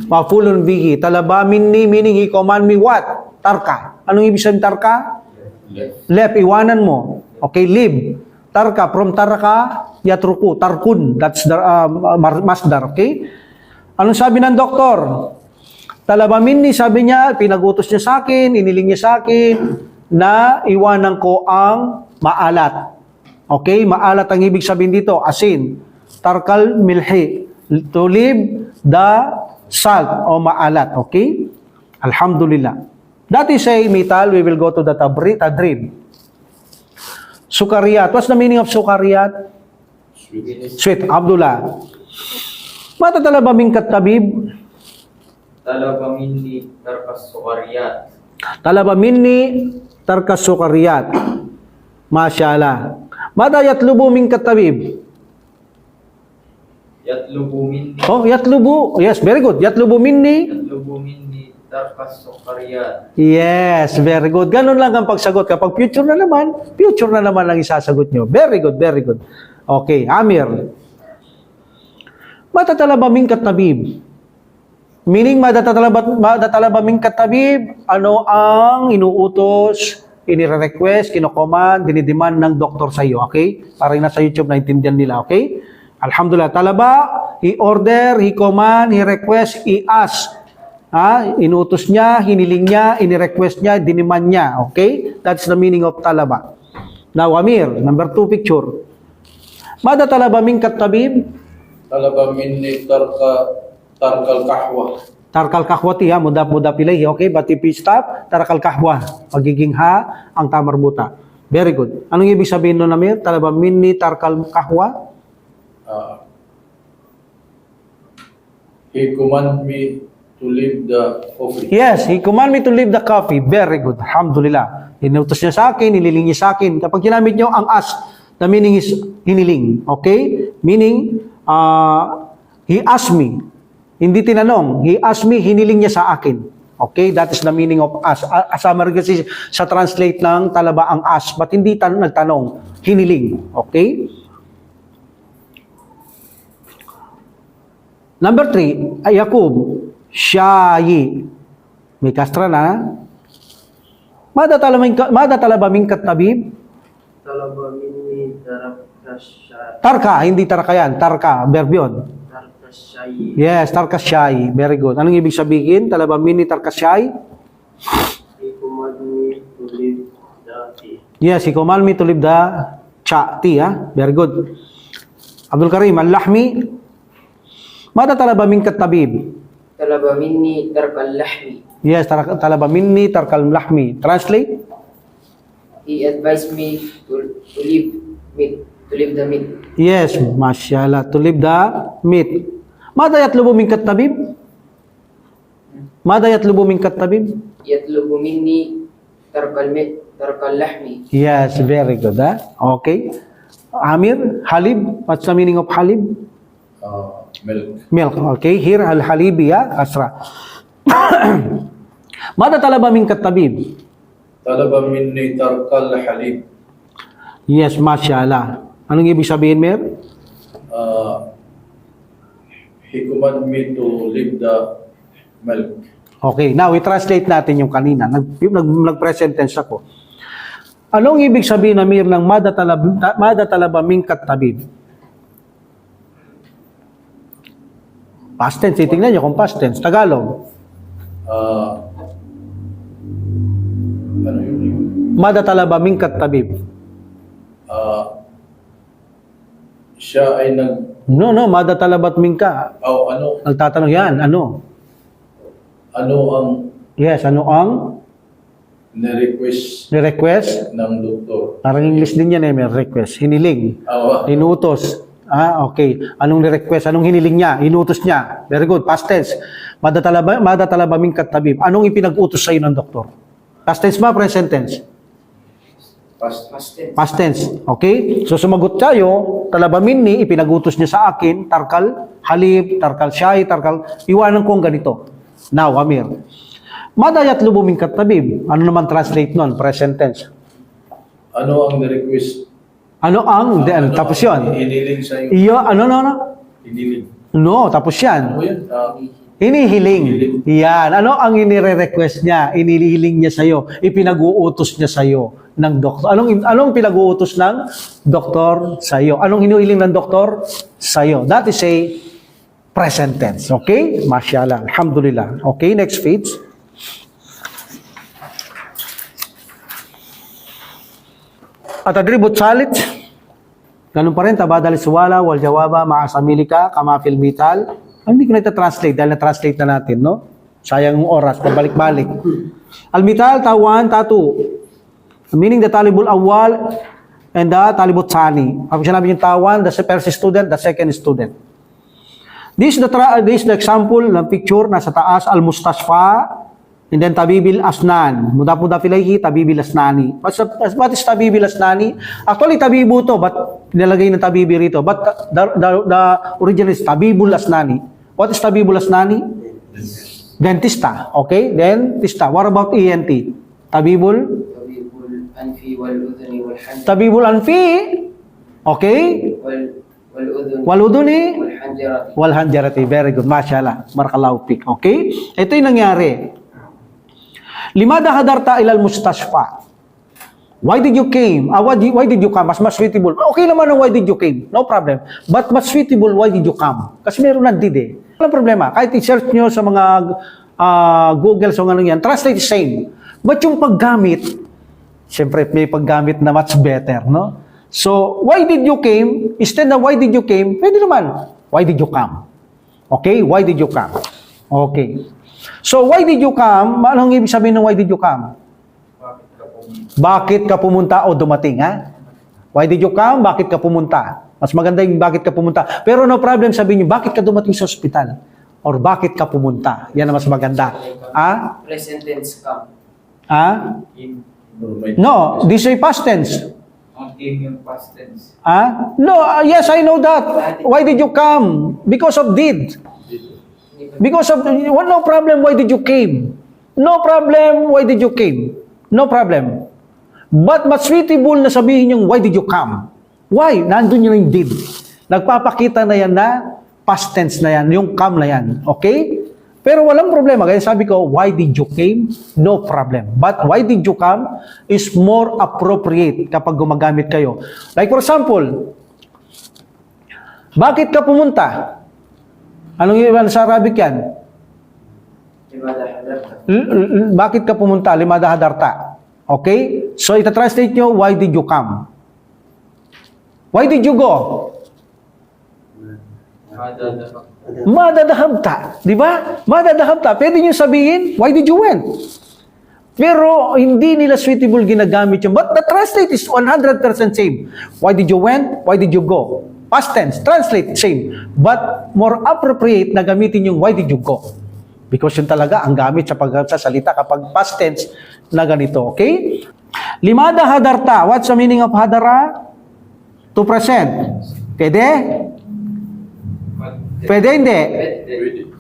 Mafulun bihi. Talaba minni, meaning he command me what? Tarka. Anong ibig sabihin tarka? Left. Iwanan mo. Okay, leave. Tarka, from tarka, yatruku. Tarkun. That's the masdar. Okay? Anong sabi ng doktor? Talaba minni, sabi niya, pinagutos niya sa akin, iniling niya sa akin, na iwanan ko ang maalat. Okay? Maalat ang ibig sabihin dito, asin. Tarkal milhi. To leave the salt o maalat. Okay? Alhamdulillah. That is a metal. We will go to the tadrib. Sukariyat. What's the meaning of sukariyat? Sweet. Abdullah. Matatalaba mingkat tabib? Talaba minni tarkas sukariyat. Talaba minni tarkas sukariyat. Masyaallah. Mada yatlubu mingkat tabib? Yatlubu minni. Oh, yatlubu. Yes, very good. Yatlubu minni. Yatlubu minni tarkas sukariyat. Yes, very good. Ganun lang ang pagsagot. Kapag future na naman ang isasagot nyo. Very good, very good. Okay, Amir. Matatalaba mingkat tabib. Meaning, madatalaba mingkat tabib, ano ang inuutos, inire-request, kino-command, dinidemand ng doktor sa iyo. Okay? Para nasa YouTube, naintindihan nila. Okay? Alhamdulillah. Talaba, he order, he command, he request, he ask. Inuutos niya, hiniling niya, inirequest niya, diniman niya. Okay? That's the meaning of talaba. Now, Amir, number 2 picture. Mada talaba mingkat tabib? Talaba minni tarkal kahwa. Tarkal kahwati, mudap ilayhi. Okay? But if you stop, tarkal kahwa. Pagiging ha, ang tamarbuta. Very good. Anong ibig sabihin nun, Amir? Talaba minni tarkal kahwa? He command me to leave the coffee. Yes, he command me to leave the coffee. Very good. Alhamdulillah. Inutos niya sa akin, iniling niya sa akin. Kapag ginamit niyo ang as, the meaning is hiniling. Okay? Meaning, he asked me. Hindi tinanong. He asked me, hiniling niya sa akin. Okay? That is the meaning of as. Asama rin kasi sa translate ng talaba ang as. But hindi nagtanong. Hiniling. Okay? Number 3, Yakub, Syayi. May kastra na. Madatalaba mingkat tabib? Talaba minni tarkas Tarka, hindi tarka yan. Tarka, verb yun. syayi. Yes, tarka syayi. Very good. Anong ibig sabihin? Talaba minni tarka syayi? He command me to leave the tea. Yes, he command me to leave the tea. Very good. Abdul Karim, al-lahmi. Mada talaba minka tabib? طلب مني ترك اللحم. Yes, talaba minni tarkal lahmi. Translate? He advised me to leave meat, to leave the meat. Yes, mashallah. To leave the meat. Mada yatlubu minka tabib? Mada yatlubu minka tabib? يطلب مني ترك اللحم. Yes, very good. Okay. Amir, halib. What's the meaning of halib? Milk. Milk. Okay. Here, al-halibi, asra. Mada talaba minka tabib? Talaba minni tarkal halib. Yes, mashallah. Anong ibig sabihin, Mer? He command me to leave the milk. Okay, now i-translate natin yung kanina. Nag-present tense ako. Anong ibig sabihin, Amir, ng mada talaba minkat tabib? Past tense, titingnan nyo kung past tense. Tagalog. Ano yun? Mada talaba minkat tabib. Siya ay No, mada talabat minka. ano Nagtatanong yan, ano? ang Yes, ano ang ni-request ni-request? ng doktor. Parang English din yan may request. Hiniling. Inutos. Okay. Anong ni-request? Anong hiniling niya? Inutos niya. Very good. Past tense. Mada talaba minkat tabib. Anong ipinag-utos sa'yo ng doktor? Past tense ba? Present tense? Past Past tense. Okay? So sumagot tayo, talaba minni, ipinag-utos niya sa akin, tarkal halib, tarkal syai, tarkal, iwanan ko ang ganito. Now, Amir. Madayat lubo minkat tabib. Ano naman translate nun? Present tense. Ano ang ni-request? Ano ang, tapos yun. Hiniling sa iyo. Iyo, ano? Hiniling. No, tapos yan. Ano yan? Hinihiling. Yan. Ano ang inire-request niya? Inihiling niya sa'yo. Ipinag-uutos niya sa'yo ng doktor. Anong pinag-uutos ng doktor sa'yo? Anong hinihiling ng doktor sa'yo? That is a present tense. Okay? Mashallah. Alhamdulillah. Okay, next page. Atadribut salit. Ganun pa rin, tabadal suwala, wal jawaba, ma'asamilika, kama fil mital. Hindi ko na ita-translate dahil na-translate na natin, no? Sayang yung oras, pabalik-balik. Al-mital, tawan, tatu. Meaning the talibul awal and the talibut sani. Pag sinabi yung tawan, the first student, the second student. This is the example ng picture nasa taas, al-mustasfa, and then tabibil asnan. Muda filayhi, tabibil asnani. What is tabibil asnani? Actually, tabibu to, but nilagay ng tabibi rito. But the original is tabibul asnani. What is tabibul asnani? Dentista. Okay? Dentista. What about ENT? Tabibul? طبيب الأنف والأذن والحنجرة. Tabibul anfi. Okay? والأذن Waluduni? والحنجرة. Walhanjarati. Very good. Mashallah. Barakallahu fik. Okay? Ito yung nangyari. Limada hadarta ilal mustasfa. Why did you came? Why did you come? Mas suitable. Okay naman ang why did you came. No problem. But mas suitable, why did you come? Kasi meron na did eh. Walang problema. Kahit i-search nyo sa mga Google, so ano yan, translate the same. But yung paggamit, siyempre may paggamit na much better, no? So, why did you came? Instead na why did you came, pwede naman, why did you come? Okay? Why did you come? Okay. So, why did you come? Anong ibig sabihin ng why did you come? Bakit ka pumunta o dumating, ha? Why did you come? Bakit ka pumunta? Mas maganda yung bakit ka pumunta. Pero no problem sabihin niyo, bakit ka dumating sa ospital? Or bakit ka pumunta? Yan ang mas maganda. Ah? Present tense come. Ah? In, No, this is past tense. ang in yung past tense. Ah? No, yes, I know that. Why did you come? Because of did. Because of, no problem, why did you came? No problem, why did you came? No problem. But mas suitable na sabihin yung why did you come? Why? Nandun yung did. Nagpapakita na yan na past tense na yan, yung come na yan. Okay? Pero walang problema. Kaya sabi ko, why did you came? No problem. But why did you come is more appropriate kapag gumagamit kayo. Like for example, bakit ka pumunta? Anong iwan sa Arabic yan? لماذا حضرت؟ Bakit ka pumunta? Limada hadarta. Okay? So, ita-translate nyo, why did you come? Why did you go? Madadahamta. Di ba? Madadahamta. Pwede nyo sabihin, why did you went? Pero hindi nila suitable ginagamit yun. But the translate is 100% same. Why did you went? Why did you go? Past tense, translate, same. But more appropriate na gamitin yung why did you go? Because yun talaga ang gamit sa pagsasalita kapag past tense na ganito. Okay? Limada hadarta. What's the meaning of hadara? To present. Pwede? Pwede hindi?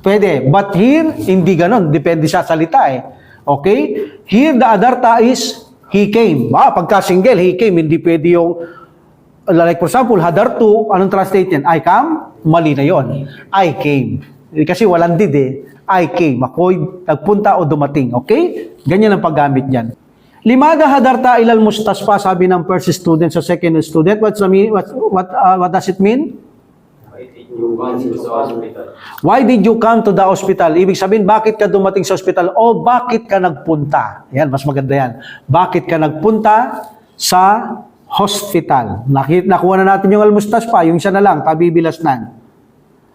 Pwede. But here, hindi ganon. Depende sa salita eh. Okay? Here, the adarta is, he came. Pagka single, he came. Hindi pwede yung, like for example, hadartu, anong translate yan? I come? Mali na yon. I came. Kasi walang did eh. I came. Ako'y nagpunta o dumating. Okay? Ganyan ang paggamit yan. Limada hadarta ilal mustaspa, sabi ng first student sa second student. What does it mean? Why did you come to the hospital? Ibig sabihin, bakit ka dumating sa hospital? O bakit ka nagpunta? Yan, mas maganda yan. Bakit ka nagpunta sa hospital? Nakuha na natin yung al-mustaspa, yung isa na lang, tabibilasnan.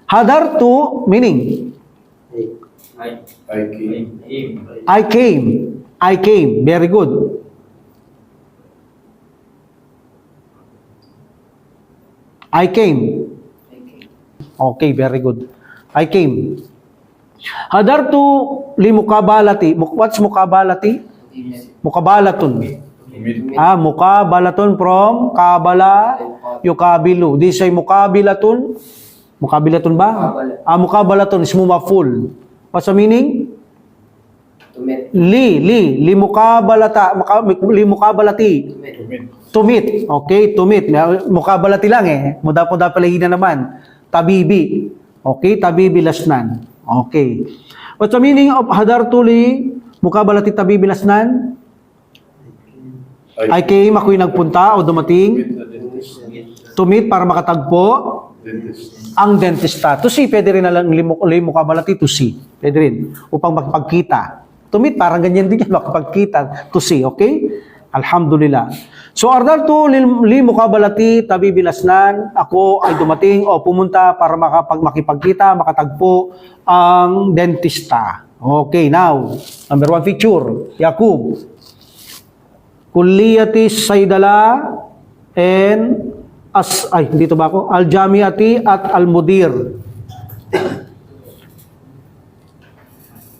Hadartu, meaning? I came. Very good. I came. Okay, very good. I came. Hadartu li mukabalati. What's mukabalati? Mukabalatun. Mukabalatun from kabala yukabilu. This ay mukabilatun. Mukabilatun ba? Mukabalatun is mumaful. What's the meaning? Li mukabalata. Li mukabalati. To meet. Okay, to meet. Mukabalati lang eh. Muda-muda palahin na naman. Tabibi. Okay, tabibi lasnan. Okay. What's the meaning of hadartu li mukabalati tabibi lasnan? I came, ako'y nagpunta o dumating. To meet, para makatagpo. Ang dentista. To see, pwede rin na lang li mukabalati to see. Pwede rin. Upang makapagkita. To meet, parang ganyan din yan, makapagkita. To see, okay? Alhamdulillah. So, ardaltu li mukabalati tabibilasnan, ako ay dumating o pumunta para makipagkita, makatagpo ang dentista. Okay, now, number 1 feature, Yakub. Kulliyati Saydala and dito ba ako? Al-Jamiati at Al-Mudir.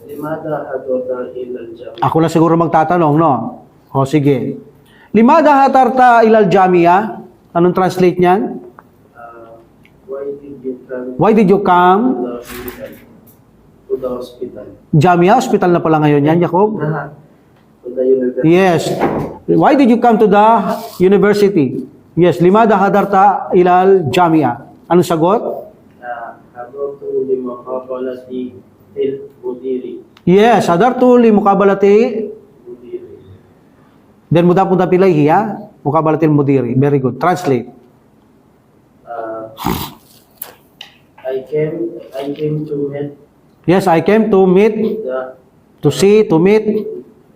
Limada hadarta ilal jami. Ako na siguro magtatanong, no? O, sige. Limada hatarta ilal jamia. Anong translate niyan? Why did you come Why did you come? to the hospital? Jamia, hospital na pala ngayon yan, Jacob? To the university. Yes. Why did you come to the university? Yes, limada hadarta ilal jamia. Anong sagot? Hadartu limaqabalati il-mudiri. Yes, hadartu li mukabalati. Then muda-muda pilay hiya, mukabalatil mudiri. Very good. Translate. I came to meet Yes, I came to meet, to meet.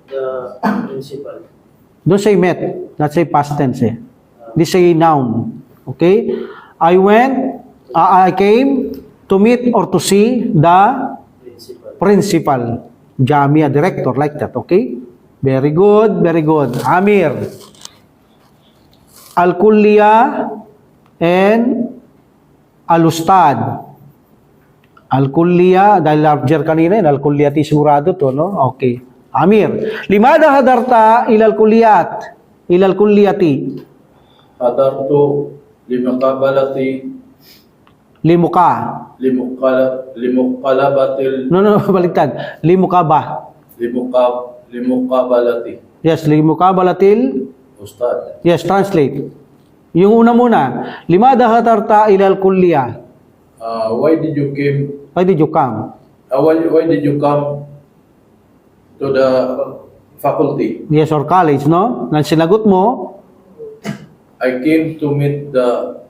the principal. Don't say met. Not say past tense eh. This say noun. Okay? I came to meet or to see the principal. Jamia, director, like that. Okay? Very good, very good. Amir. Al-Kulliya and Al-Ustad. Al-Kulliya, dahil larger kanina yun, Al-Kulliyati sigurado to, no? Okay. Amir. Limada hadarta ilal kulliyat? Ilal kulliyati? Hadartu limukabalati limuqalabatil No, baliktad. Limukaba. limukabalati Yes, limukabalatil. ustad. Yes, translate. Yung una muna. Limada hadarta ilal kulliya? Why did you Why did you come? why did you come to the faculty? Yes, or college, no? Nang sinagot mo, I came to meet the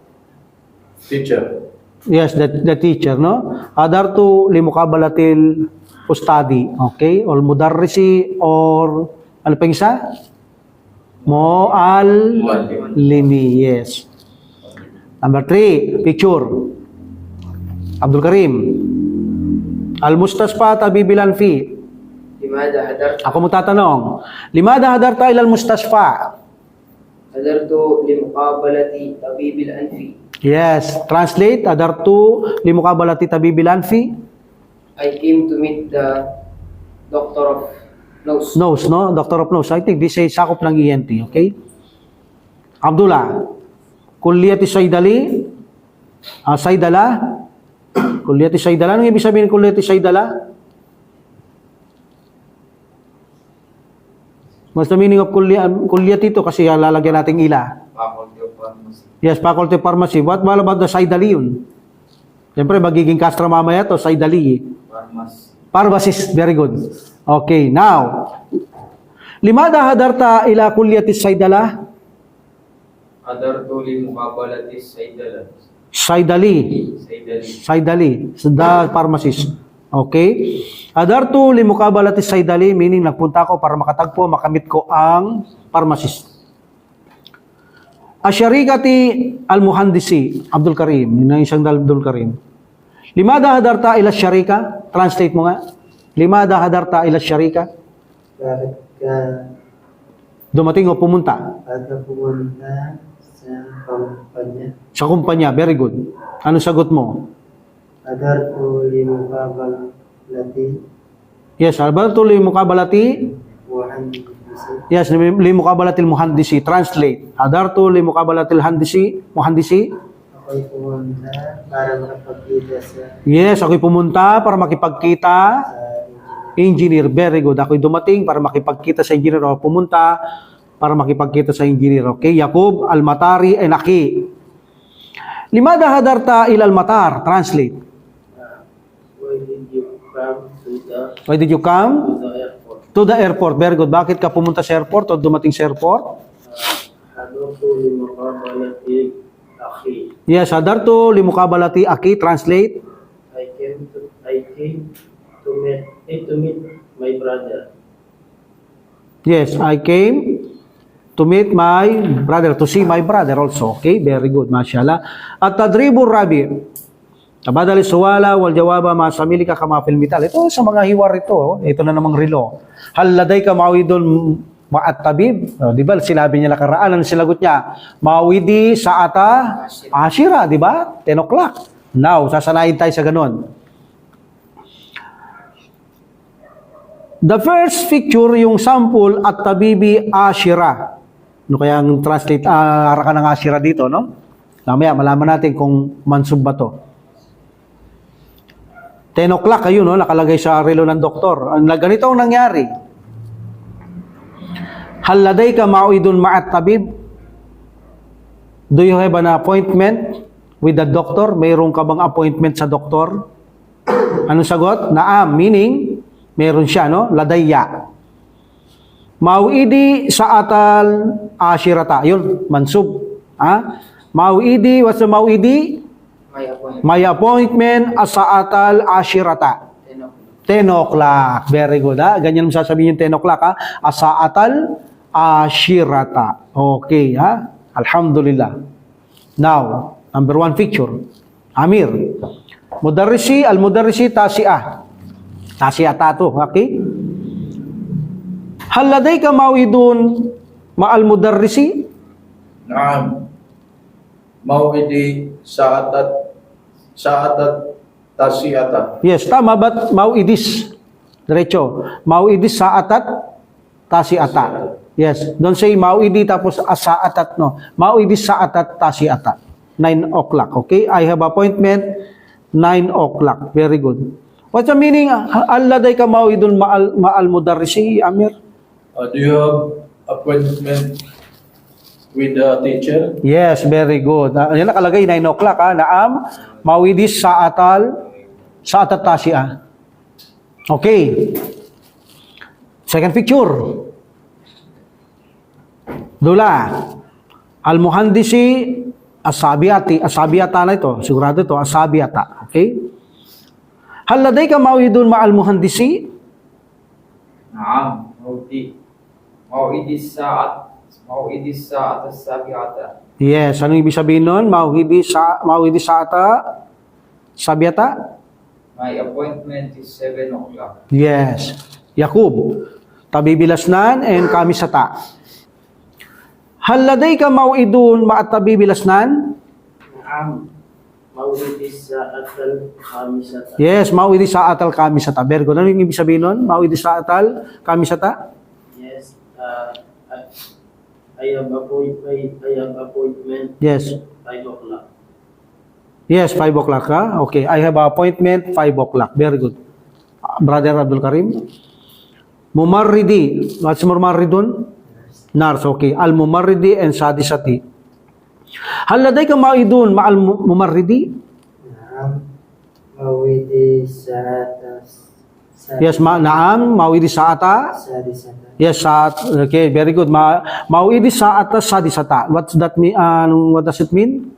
teacher. yes, the teacher, no? Hadartu limukabalatil ustadi. Okay? Or mudarrisi or ano pa yung isa? Muallimi. Yes. Number 3, picture. Abdul Karim. Al-mustasfa tabibilan fi. لماذا حضرت Ako mo tatanong. Limada hadarta ila al-mustasfa? حضرت لمقابلة طبيب الأنف. Yes. Translate. Hadartu limukabalati tabibilan fi. I came to meet the doctor of nose. Nose, no? Doctor of nose. I think this is sakop ng ENT. Okay? Abdullah. Kulliyati Saydali. Saydala. Kulliyati Saydala. Anong ibig sabihin ng Kulliyati Saydala? What's the meaning of kulliyati ito? Kasi lalagyan natin ila. Faculty of Pharmacy. Yes, Faculty of Pharmacy. What about the Saydali yun? Siyempre, magiging Castro mamaya to Saydali. Pharmacy. Pharmacist. Very good. Okay, now. Limada hadarta ila kulliyati Saydala? حضرت لمقابلة الصيدلة. Saydali. Saydali. The pharmacist. Okay? Hadartu limukabalati Saydali, meaning nagpunta ako para makatagpo, makamit ko ang pharmacist. Asyarikati al-muhandisi, Abdul Karim. Yun ang isang Abdul Karim. Limada hadarta ila syarika? Translate mo nga. Limada hadarta ila syarika? Bakit ka Dumating o pumunta? pumunta sa kumpanya? Sa kumpanya. Very good. Ano sagot mo? Hadartu limukabalati Yes, hadartu limukabalati. muhandisi. Yes, limukabalatil muhandisi. Translate. Hadartu limukabalatil muhandisi. Ako'y pumunta para makapagkita sa Yes, ako'y pumunta para makipagkita engineer. Very good. Ako'y dumating para makipagkita sa engineer o pumunta para makipagkita sa engineer. Okay? Yakub al-Matari and Aki. Limada hadarta ila al-Matar. Translate. why did you come Why did you come to the airport? to the airport? Very good. Bakit ka pumunta sa airport o dumating sa airport? Hadartu limukabalati akhi. Yes, hadartu limukabalati Aki. Translate. I came to meet my brother. Yes, I came to meet my brother, to see my brother also. Okay, very good, mashallah. At tadribur rabi. Tabadali suwala wal jawaba ma samilika kama fil mital. Ito sa mga hiwar ito. Ito na namang relo. Hal laday ka mawidun ma'at tabib. Di ba sinabi niya nakaraan, ang sinagot niya? Mawidi sa ata ashira, di ba? 10 o'clock. Now, sasanayin tayo sa ganun. The first picture, yung sample at tabibi ashira. Ano kaya ang translate, ka ng ashira dito, no? Mamaya, malaman natin kung mansub ba to. 10 o'clock kayo, no? Nakalagay sa relo ng doktor. Ganito ang nangyari. Haladay ka mauidun ma'at tabib? Do you have an appointment with the doctor? Mayroon ka bang appointment sa doktor? Anong sagot? Naam, meaning, meron siya, no? Ladaya. Mauidi sa atal ashirata. Yun, mansub. Mauidi, what's the mauidi? My appointment. My appointment sa atal ashirata. 10 o'clock. Very good, ha? Ganyan mo sasabihin yung 10 o'clock, ha? Sa atal ashirata. Okay, ha? Alhamdulillah. Now, number 1 picture. Amir. Mudarrisi, al-mudarrisi tasi'ah. Tasi'ata to, okay? Hal ladayka mawidun ma'al mudarrisi? Naam. Mawidi saatat tasiyata. Yes, tama ba? Mawidis. Diretso. Mawidis saatat tasi'ata. Yes, don't say mawidi tapos asaatat, no. Mawidis saatat tasi'ata. 9 o'clock, okay? I have appointment 9 o'clock. Very good. What's the meaning? Alladay ka mawidun ma'al mudarrisi, Amir? Do you have appointment with the teacher? Yes, very good. Yan nakalagay 9 o'clock, ha? Naam, mawidis saatat tasi'a. Okay. Second picture. Dula. Al-muhandisi asabiyata na ito. Sigurado ito, asabiyata. Okay? Hal laday ka mawidun ma'al muhandisi? نعم. موعد الساعة موعد الساعة السابعة. Yes, anong ibig sabihin nun? Mauhidi sa'ata sabyata? My appointment is 7 o'clock. Yes. Yakub, tabibilasnan and kamisata. Hal ladayka mau'idun ma'at tabibilasnan? نعم موعد الساعة الخامسة. Yes, mau'idi sa'atal kamisata. Very good. Ano yung ibig sabihin nun? Mau'idi sa'atal kamisata? Yes, I have appointment Yes. 5 o'clock. Yes, 5 o'clock ka? Okay, I have an appointment 5 o'clock. Very good. Brother Abdul Karim? Mumarridi. What's mumarridun? Nars, okay. Al-mumarridi and sadisati. Hal ladayka mau'idun ma'al mumarridi? نعم موعد الساعة Yes, naam, mau'idi sa'ata? السادسة. Yes, okay, very good. Mau'idi sa'ata sadisata. What's that mean? What does it mean?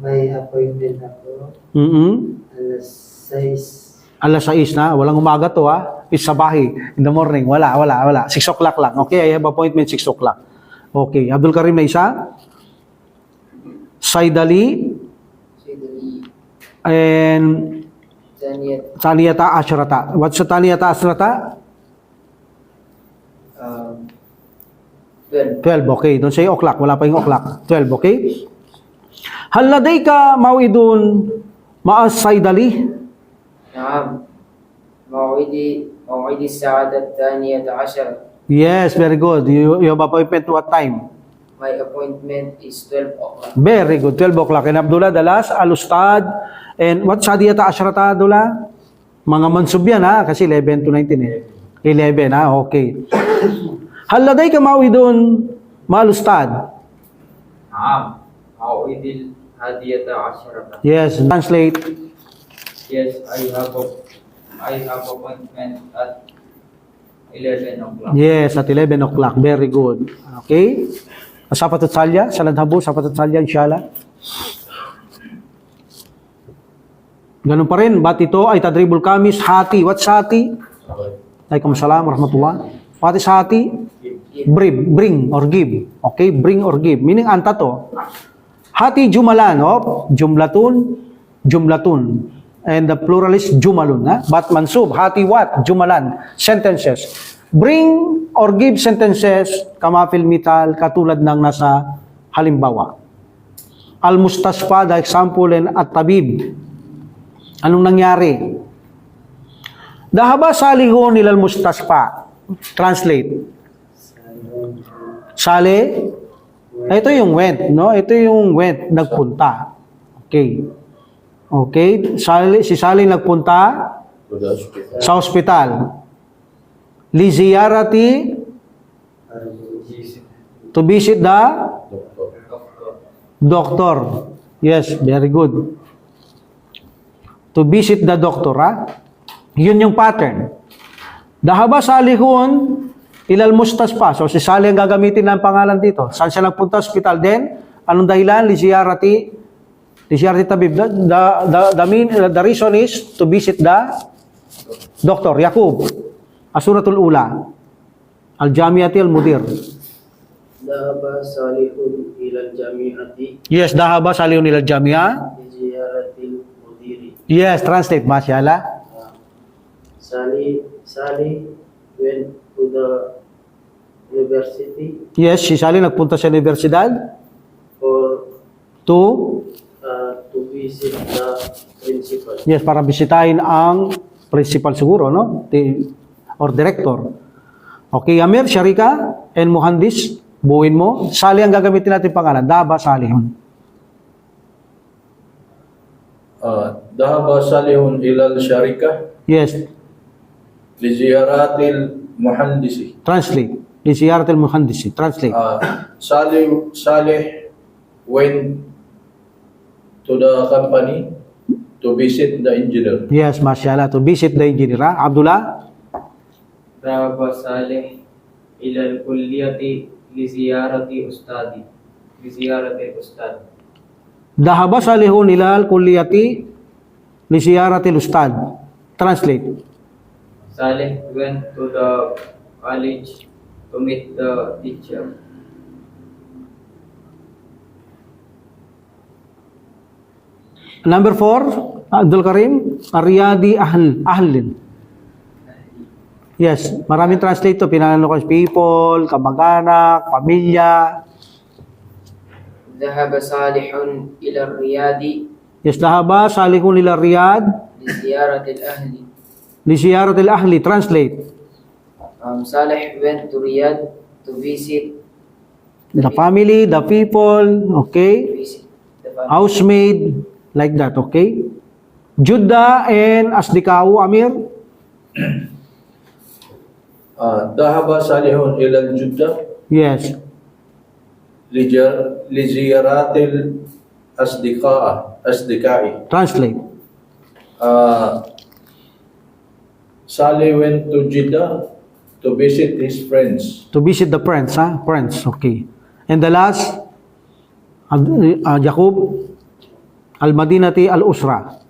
May appointment ako alas 6. Alas 6 na. Walang umaga to ha. It's sabahi. In the morning. Wala. 6 o'clock lang. Okay, I have appointment 6 o'clock. Okay, Abdul Karim na isa. Saidali Sayyidali. and Zaniyat. Taniyata Ashrata. What's the Taniyata Ashrata? 12. 12, okay. Don't say o'clock. Wala pa yung o'clock. 12, okay? Hal ladayka mau'idun ma'as saidali? نعم موعد الساعة الثانية عشر. Yes, very good. You have appointment what time? My appointment is 12 o'clock. Very good. 12 o'clock. And Abdullah Dalas, Al-Ustad, and what Sadiyata Ashrata, Abdullah? Mga mansub yan ha, kasi 11 to 19 eh. 11 ha, okay. Hal ladayka mau'idun ma'al Ustad? نعم موعد الحادية عشرة. Yes, translate. Yes, I have appointment at 11 o'clock. Yes, at 11 o'clock. Very good. Okay? Sapat at salya, saladhabu, sapat at salya, inshallah. Ganun pa rin, ba't ito ay tadribul kamis, hati. What's hati? Alaikum salam, rahmatullah. What is hati? Bring or give. Okay, bring or give. Meaning anta to. Hati jumalan, jumlatun. And the plural is jumalun. But mansub, hati what? Jumalan. Sentences. Bring or give sentences, kamafil mital, katulad ng nasa halimbawa. Al-mustasfa, the example, and at-tabib. Anong nangyari? Dahaba salihun ilal mustasfa. Translate. Sale. Ito yung went, no? Ito yung went, nagpunta. Okay. Okay, si Sally nagpunta To the hospital. sa ospital. Li ziyarati to visit the doctor. Yes, very good. To visit the doctor, ha? Yun yung pattern. Dahaba salihun ilal mustaspa. So si Sally ang gagamitin ng pangalan dito. Saan siya nagpunta? Hospital din. Anong dahilan? Li ziyarati tabib. The reason is to visit the doctor. Yakub. Asuratul Ula. Al-Jamiati al-Mudir. Dhahaba salihun ila jami'ati Yes, dahaba salihun ila jamia. ziyaratil mudiri. Yes, translate. Masyaallah. Sally went to the university Yes, si Sally nagpunta sa universidad for to to visit the principal. yes, para bisitahin ang principal siguro, no? Or director. Okay, Amir, Sharika, and Muhandis, buuin mo. Sally ang gagamitin natin pangalan. Dahaba salihun. Dhahaba salihun ilal syarika Yes, li ziyaratil muhandisi. translate. Li ziyarat al-muhandisi. Translate. Salih went to the company to visit the engineer. Yes, mashallah. To visit the engineer. Ha? Abdullah? ذهب صالح إلى الكلية لزيارة أستاذي. Dahaba salihun ilal kulliyati li ziyaratil ustad. Translate. Saleh went to the college to meet the teacher. Number 4, Abdul Karim, Riyadi Ahlin. Yes, maraming translate to. Pinanalo ko people, kamag-anak, pamilya. ذهب صالح إلى الرياض Yes, lahaba, salihun nila Riyad, لزيارة الأهل. li ziyarat al-ahli. Translate. Saleh went to Riyadh to visit The family, the people, okay? the family. Housemaid, like that, okay? Judah and Asdikaw, Amir. ذهب صالح إلى الجدة Yes. لزيارات الأصدقاء. Translate. Saleh went to Jeddah to visit his friends. To visit the friends, ha? Friends, okay. And the last, Yaqub, Al-Madinati Al-Usra.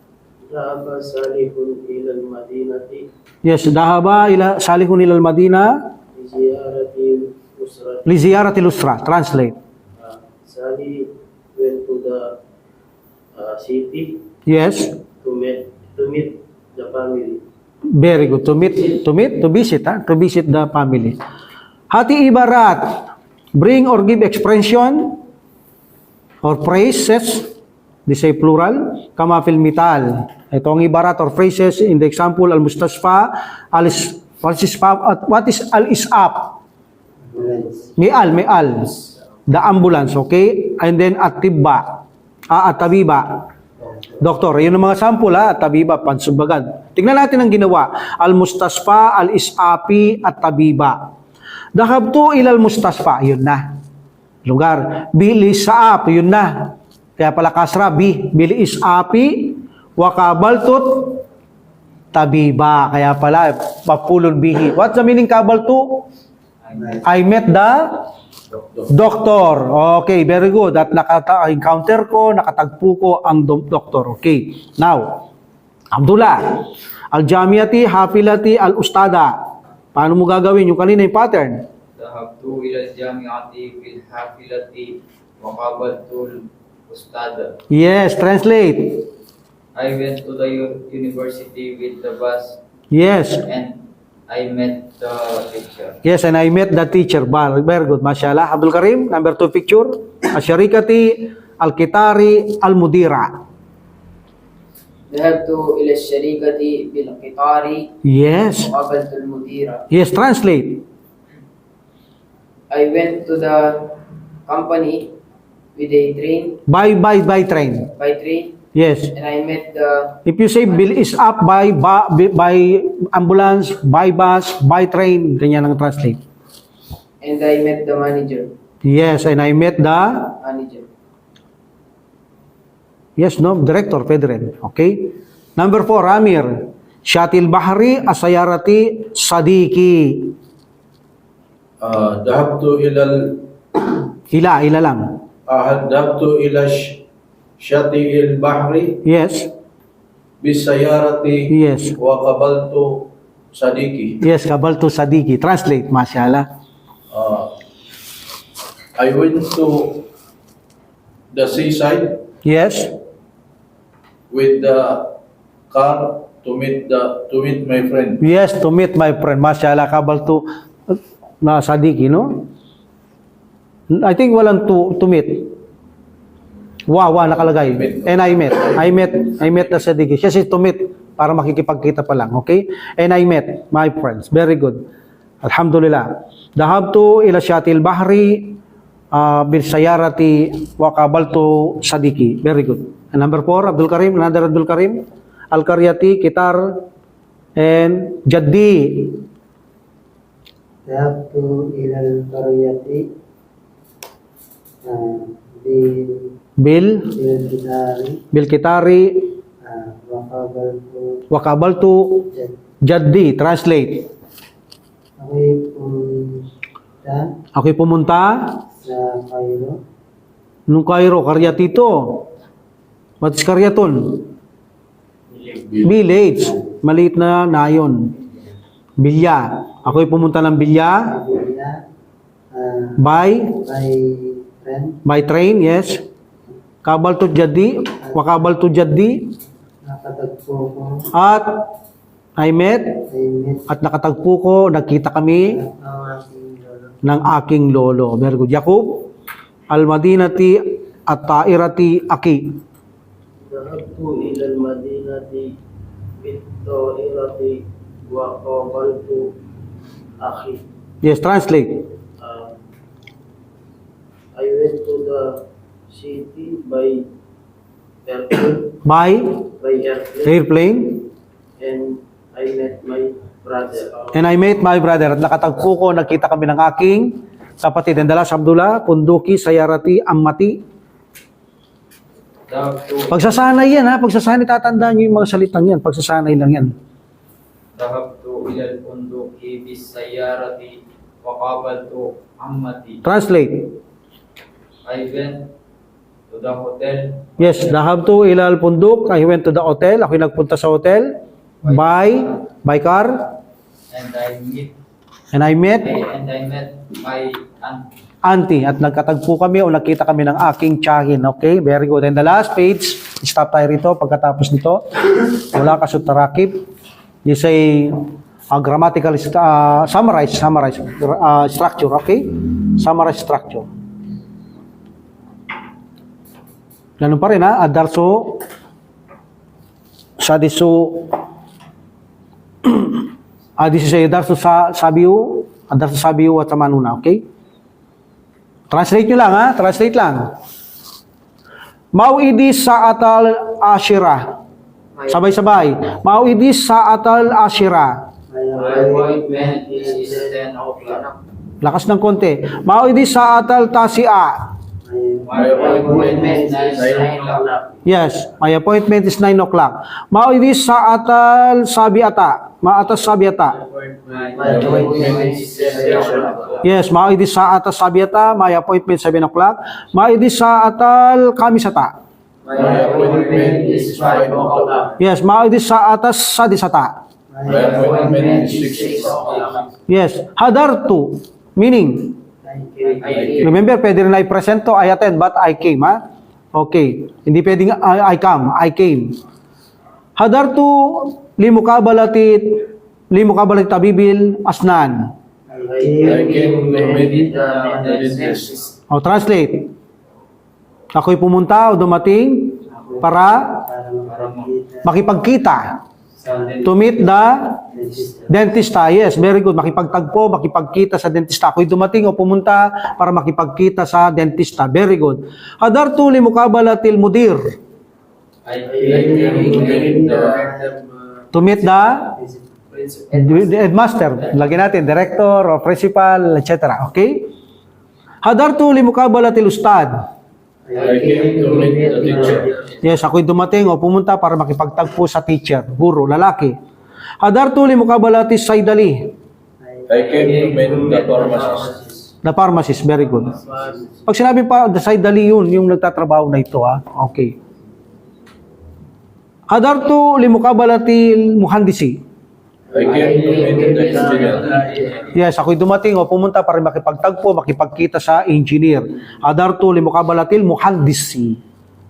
ذهب صالح إلى المدينة Yes, dahaba ila salihun ila al-Madina لزيارة الأسرة. li ziyarati al-Usra. Translate. Salih went to the city Yes. to meet the family. Very good. To visit, ha? To visit the family. Hati ibarat, bring or give expression or phrases, this ay plural, kama fil mital. Ito ang ibarat or phrases in the example, al-mustasfa, what is al-isap? May-al, the ambulance, okay? And then at-tibba, at-tabiba. Doktor, yun ang mga sample ha, at-tabiba, pansubagad. Tingnan natin ang ginawa. Al-mustasfa, al-isapi, at-tabiba. Dahabtu ilal mustasfa, yun na. Lugar. Bilisaap, yun na. Kaya pala kasra, bilisapi, wakabaltut, tabiba. Kaya pala, papulol bihi. What's the meaning kabaltu? I met the doctor. Okay, very good. At encounter ko, nakatagpo ko ang doctor. Okay. Now, Abdullah, al-jamiati, hafilati, al-ustada. Paano mo gagawin yung kanina yung pattern? ذهبت إلى الجامعة في الحافلة وقابلت الأستاذ. Yes, translate. I went to the university with the bus Yes. and I met the teacher. Yes, and I met the teacher. Very good, mashallah. Abdul Karim, number 2 picture. Asharikati, al-kitari, al-mudira. ذهبت إلى الشركة بالقطار Yes. وقابلت المدير. Yes, translate. I went to the company with a train, By train. by train, Yes. and I met the If you say bill is up by ambulance, by bus, by train, ganyan ang translate. and I met the manager. Yes, and I met the director, pwede rin. Okay? Number 4, Amir. Shatil Bahri, Asayarati, Sadiki. ذهبت إلى Ila lang. ذهبت إلى شاطئ البحر Yes. بالسيارة Yes. وقابلت صديقي. Yes, kabal to Sadiki. Translate, mashallah. I went to the seaside Yes. with the car to meet my friend. Yes, to meet my friend. Mashallah, kabal to na Sadiki, no? I think walang to meet. Wow, nakalagay. And I met the Sadiki. Siya si to meet para makikipagkita pa lang, okay? And I met my friends. Very good. Alhamdulillah. Dahabtu ila Shatil Bahri bil sayarati wa qabaltu Sadiki. Very good. And number 4, Abdul Karim, another Abdul Karim. Al-Qaryati, Kitar, and Jaddi. ذهبت إلى القرية Bil Kitari, وقابلت wa qabaltu Jaddi. Translate. Ako'y pumunta sa Cairo. nung Cairo, Qaryati to. What is Qaryaton? Village. Maliit na nayon. Bilya. Ako'y pumunta ng Bilya. Bila By friend, by train, yes. Kabal to Jaddi, wakabal to Jaddi, nakatagpo ko, at I met, ay met at nakatagpo ko, nagkita kami ang aking lolo. ng aking lolo. Very good. Yakub, al-Madinati at ta'irati aki. ذهبت إلى المدينة بالطائرة وقابلت أخي. Yes, translate. I went to the city by airplane, By airplane, and I met my brother. and I met my brother. At nakatagpo ko, nakita kami ng aking kapatid. And the last, Abdullah, Punduki, Sayarati, Ammati. ذهبت Pagsasanay yan, ha? Pagsasanay, tatandaan nyo yung mga salitang yan. Pagsasanay lang yan. ذهبت إلى الفندق بالسيارة وقابلت عمتي. Translate. I went to the hotel Yes, dahabtu ila al-punduk. I went to the hotel. Ako'y nagpunta sa hotel. By car. and I And I met my aunt. auntie. At nagkatagpo kami o nakita kami ng aking tiyahin. Okay, very good. And the last page, stop tayo rito. Pagkatapos nito, wala ka sa tarakib. You say grammatical summarize structure. Okay, summarize structure. Ganun pa rin, ha? Adarso, sadiso, this is a darso sabiu at samanuna, okay? Translate nyo lang, ha? Translate lang. Mauidi sa atal ashira. Sabay-sabay. Mauidi sa atal ashira. My appointment is 10 o'clock. Lakas ng konti. Mauidi sa atal tasia. My appointment is 9 o'clock. Yes, my appointment is 9 o'clock. Mauidi sa atal sabiata. Maatas sabiata. My appointment is 7 o'clock. Yes, mauidi sa atas sabiata. My appointment 7 o'clock. Mauidi sa atal kamisata. My appointment is 5 o'clock. Yes, mauidi sa atas sadisata. My appointment is 6 o'clock. Yes, hadartu. Meaning, remember, pwede rin I present to, I attend, but I came, ha? Okay. Hindi pwedeng I come, I came. Hadartu limukabalati tabibil asnan. I came to meet the dentist. O, translate. Ako'y pumunta o dumating para makipagkita. To meet the dentista. Yes, very good. Makipagtagpo, makipagkita sa dentista. Ako'y dumating o pumunta para makipagkita sa dentista. Very good. Hadartu limukabalatil mudir. I came To to meet the meet the headmaster. Lagyan natin, director or principal, etc. Okay? Hadartu limukabalatil ustad. I came to meet the teacher. Yes, ako'y dumating o pumunta para makipagtagpo sa teacher, guro, lalaki. Hadartu limukabalati saydali. I came to meet the pharmacist. The pharmacist, very good. Pag sinabi pa, the saydali yun, yung nagtatrabaho na ito, ha? Okay. Hadartu limukabalati muhandisi. I came to meet the engineer. Yes, ako'y dumating o pumunta para makipagtagpo, makipagkita sa engineer. Hadartu limukabalatil muhandisi.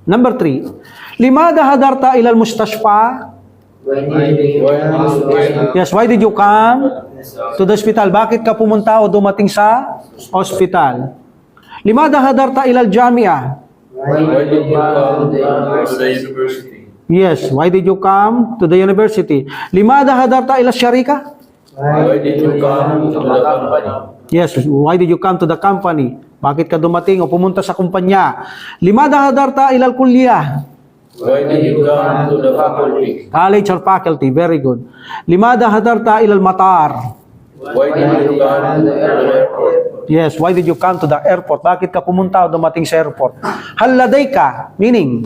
Number 3. Limada hadarta ilal mustashfa? Yes, why did you come to the hospital? Bakit ka pumunta o dumating sa hospital? Limada hadarta ilal jamia? Why did you come to the university? Yes, why did you come to the university? Limada hadarta ila syarika? Why did you come to the company? Yes, why did you come to the company? Bakit ka dumating o pumunta sa kumpanya? Limada hadarta ilal kulliyah? Why did you come to the faculty? College or faculty, very good. Limada hadarta ilal matar? Why did you come to the airport? Yes, why did you come to the airport? Bakit ka pumunta o dumating sa airport? Haladay ka, meaning,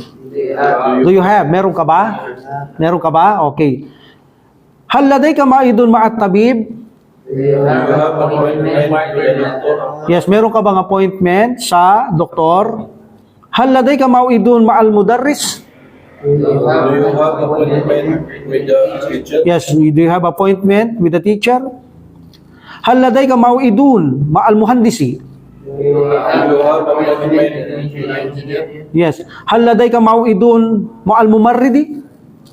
do you have? Meron ka ba? Meron ka ba? Okay. Haladay ka maidun ma'at tabib? Do you have appointment with the doctor? Yes, meron ka bang appointment sa doktor? Haladay ka maidun ma'al mudarris? Do you have appointment with the teacher? Yes, do you have appointment with the teacher? Haladay ka maidun ma'al muhandisi? You have appointment with engineer. Yes. Hal ladayka mau'idun mu'al mumarridi?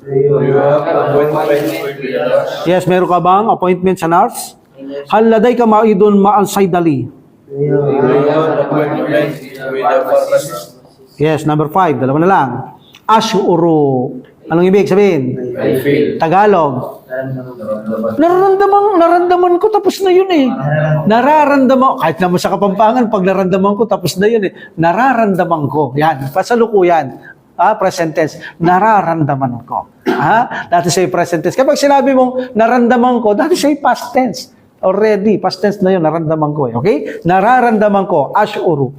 You have appointment with the nurse. Yes, meron ka bang appointment sa nurse? Hal ladayka mau'idun ma'al saydali? You have appointment with the pharmacist. Yes, number 5. Dalawa na lang. Ash'uru. Anong ibig sabihin? I feel. Tagalog. Nararamdaman ko, tapos na yun eh. Nararamdaman, kahit naman sa Kapampangan, pag naramdaman ko, tapos na yun eh. Nararamdaman ko. Yan, pasalukuyan. Present tense. Nararamdaman ko. That is a present tense. Kapag sinabi mong naramdaman ko, that is a past tense. Already, past tense na yun, nararamdaman ko eh. Okay? Nararamdaman ko. Ash'uru.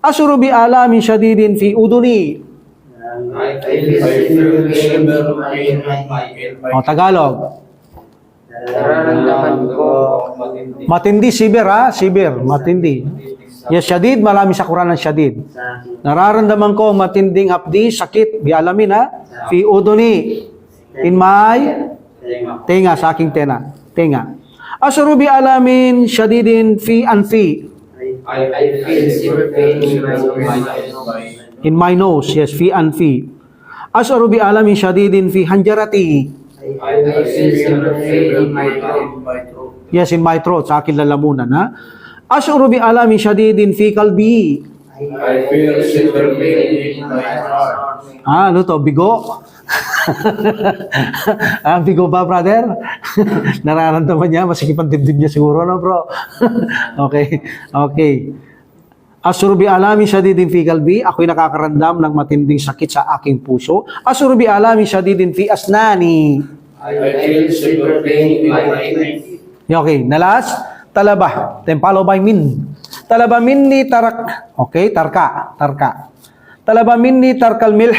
Ash'uru bi alamin syadidin fi uduni. I feel severe pain in my Tagalog. Nararamdaman ko matindi. Matindi, severe severe, matindi. Yes, syadid, marami sa Quran ang syadid. Nararamdaman ko matinding hapdi, sakit, bialamin fi uduni. In my tenga, sa aking tenga. Ash'uru bi alamin syadidin fi anfi. I feel severe pain in my In my nose, yes, fi anfi. Ash'uru bi alamin syadidin fi hanjarati. I feel severe pain in my throat. Yes, in my throat, sa aking lalamunan, Ash'uru bi alamin syadidin fi kalbi. I feel severe pain in my heart. Ano to, bigo? Bigo ba, brother? Nararamdaman niya, masikip ang dibdib niya siguro, no, bro? Okay. Ash'uru bi alamin syadidin fi kalbi, ako'y nakakaramdam ng matinding sakit sa aking puso. Ash'uru bi alamin syadidin fi asnani. I feel severe pain in my teeth. Okay, nalas, talaba. Then follow by min. Talaba minni tarak. Okay, tarka. Talaba minni tarkal milh.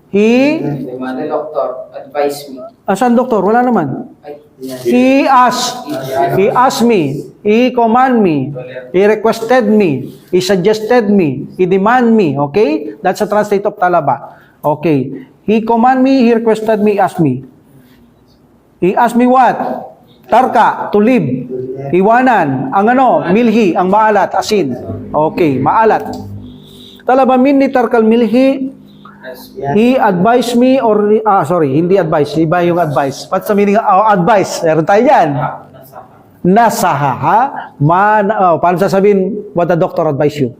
He demanded doctor advise me. Asan doktor? Wala naman. I He asked me. He command me. He requested me. He suggested me. He demand me. Okay? That's a translate of talaba. Okay. He command me. He requested me. He asked me. He asked me what? Tarka, to live. Iwanan. Ang milhi, ang maalat, asin. Okay, maalat. Talaba minni tarkal milhi. He advised me or hindi advice, iba yung advice. What's the meaning of advice? Meron tayo dyan. Nasaha, paano sasabihin what the doctor advise you?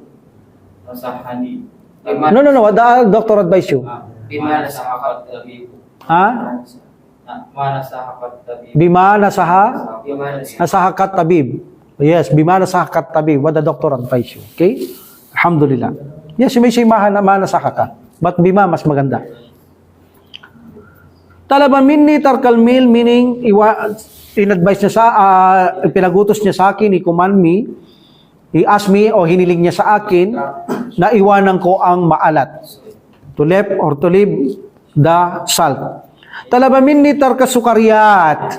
nasahani. No, what the doctor advise you? Bima nasahakat tabib. Manasahakat tabib. Bima nasaha? Bima Nasahakat tabib. Yes, bima nasahakat tabib. What the doctor advise you. Okay? Alhamdulillah. Yes, may manasahaka. But bima mas maganda. Talaba minni tarkal mil, meaning in-advise niya pinagutos niya sa akin, i-command me, i-ask me o hiniling niya sa akin na iwanan ko ang maalat. To left or to leave the salt. Talaba minni tarka sukariyat.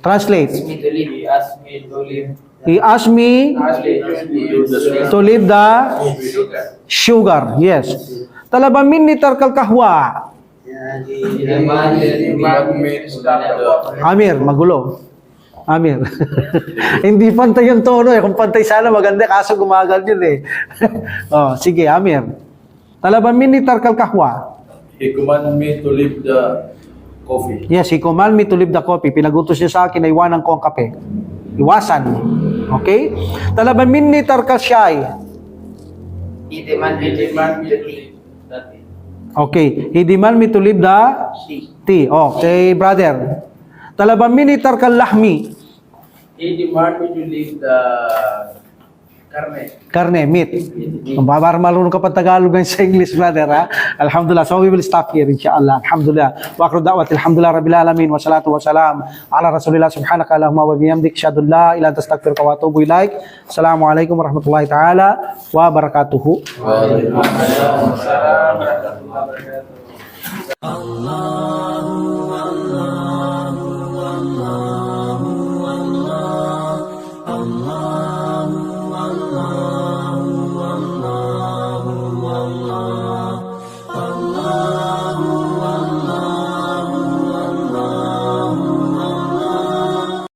Translate. He asked me to live. He asked me to leave the sugar. Yes. Talaba minni tarkal kahwa. He demanded me to stop the Amir, magulo. Amir. Hindi pantay yung tono eh. Kung pantay sana maganda, kaso gumagal yun eh. Sige, Amir. Talaba minni tarkal kahwa. He commanded me to leave the coffee. Yes, he command me to leave the coffee. Pinagutos niya sa akin na iwanan ko ang kape. Iwasan. Okay? Talaba minni tarkal shy. He demanded me to leave the tea. Okay. He demand me to leave the tea. Okay, brother. Talaba minni tarkal lahmi. He demanded me to leave the Karne, meat. Para marunong ka pa Tagalog ng sa English, brother, ha? Alhamdulillah. So we will stop here, insyaAllah. Alhamdulillah. Wa akhiru da'wat, alhamdulillah, rabbil alamin, wa salatu wa salam, ala rasulillah, subhanaka, Allahumma wa biyamdik, syahadu la ilaha illa anta astaghfiruka wa atubu ilaik. Assalamualaikum warahmatullahi ta'ala wa barakatuhu. Waalaikumsalam warahmatullahi wabarakatuh. Allah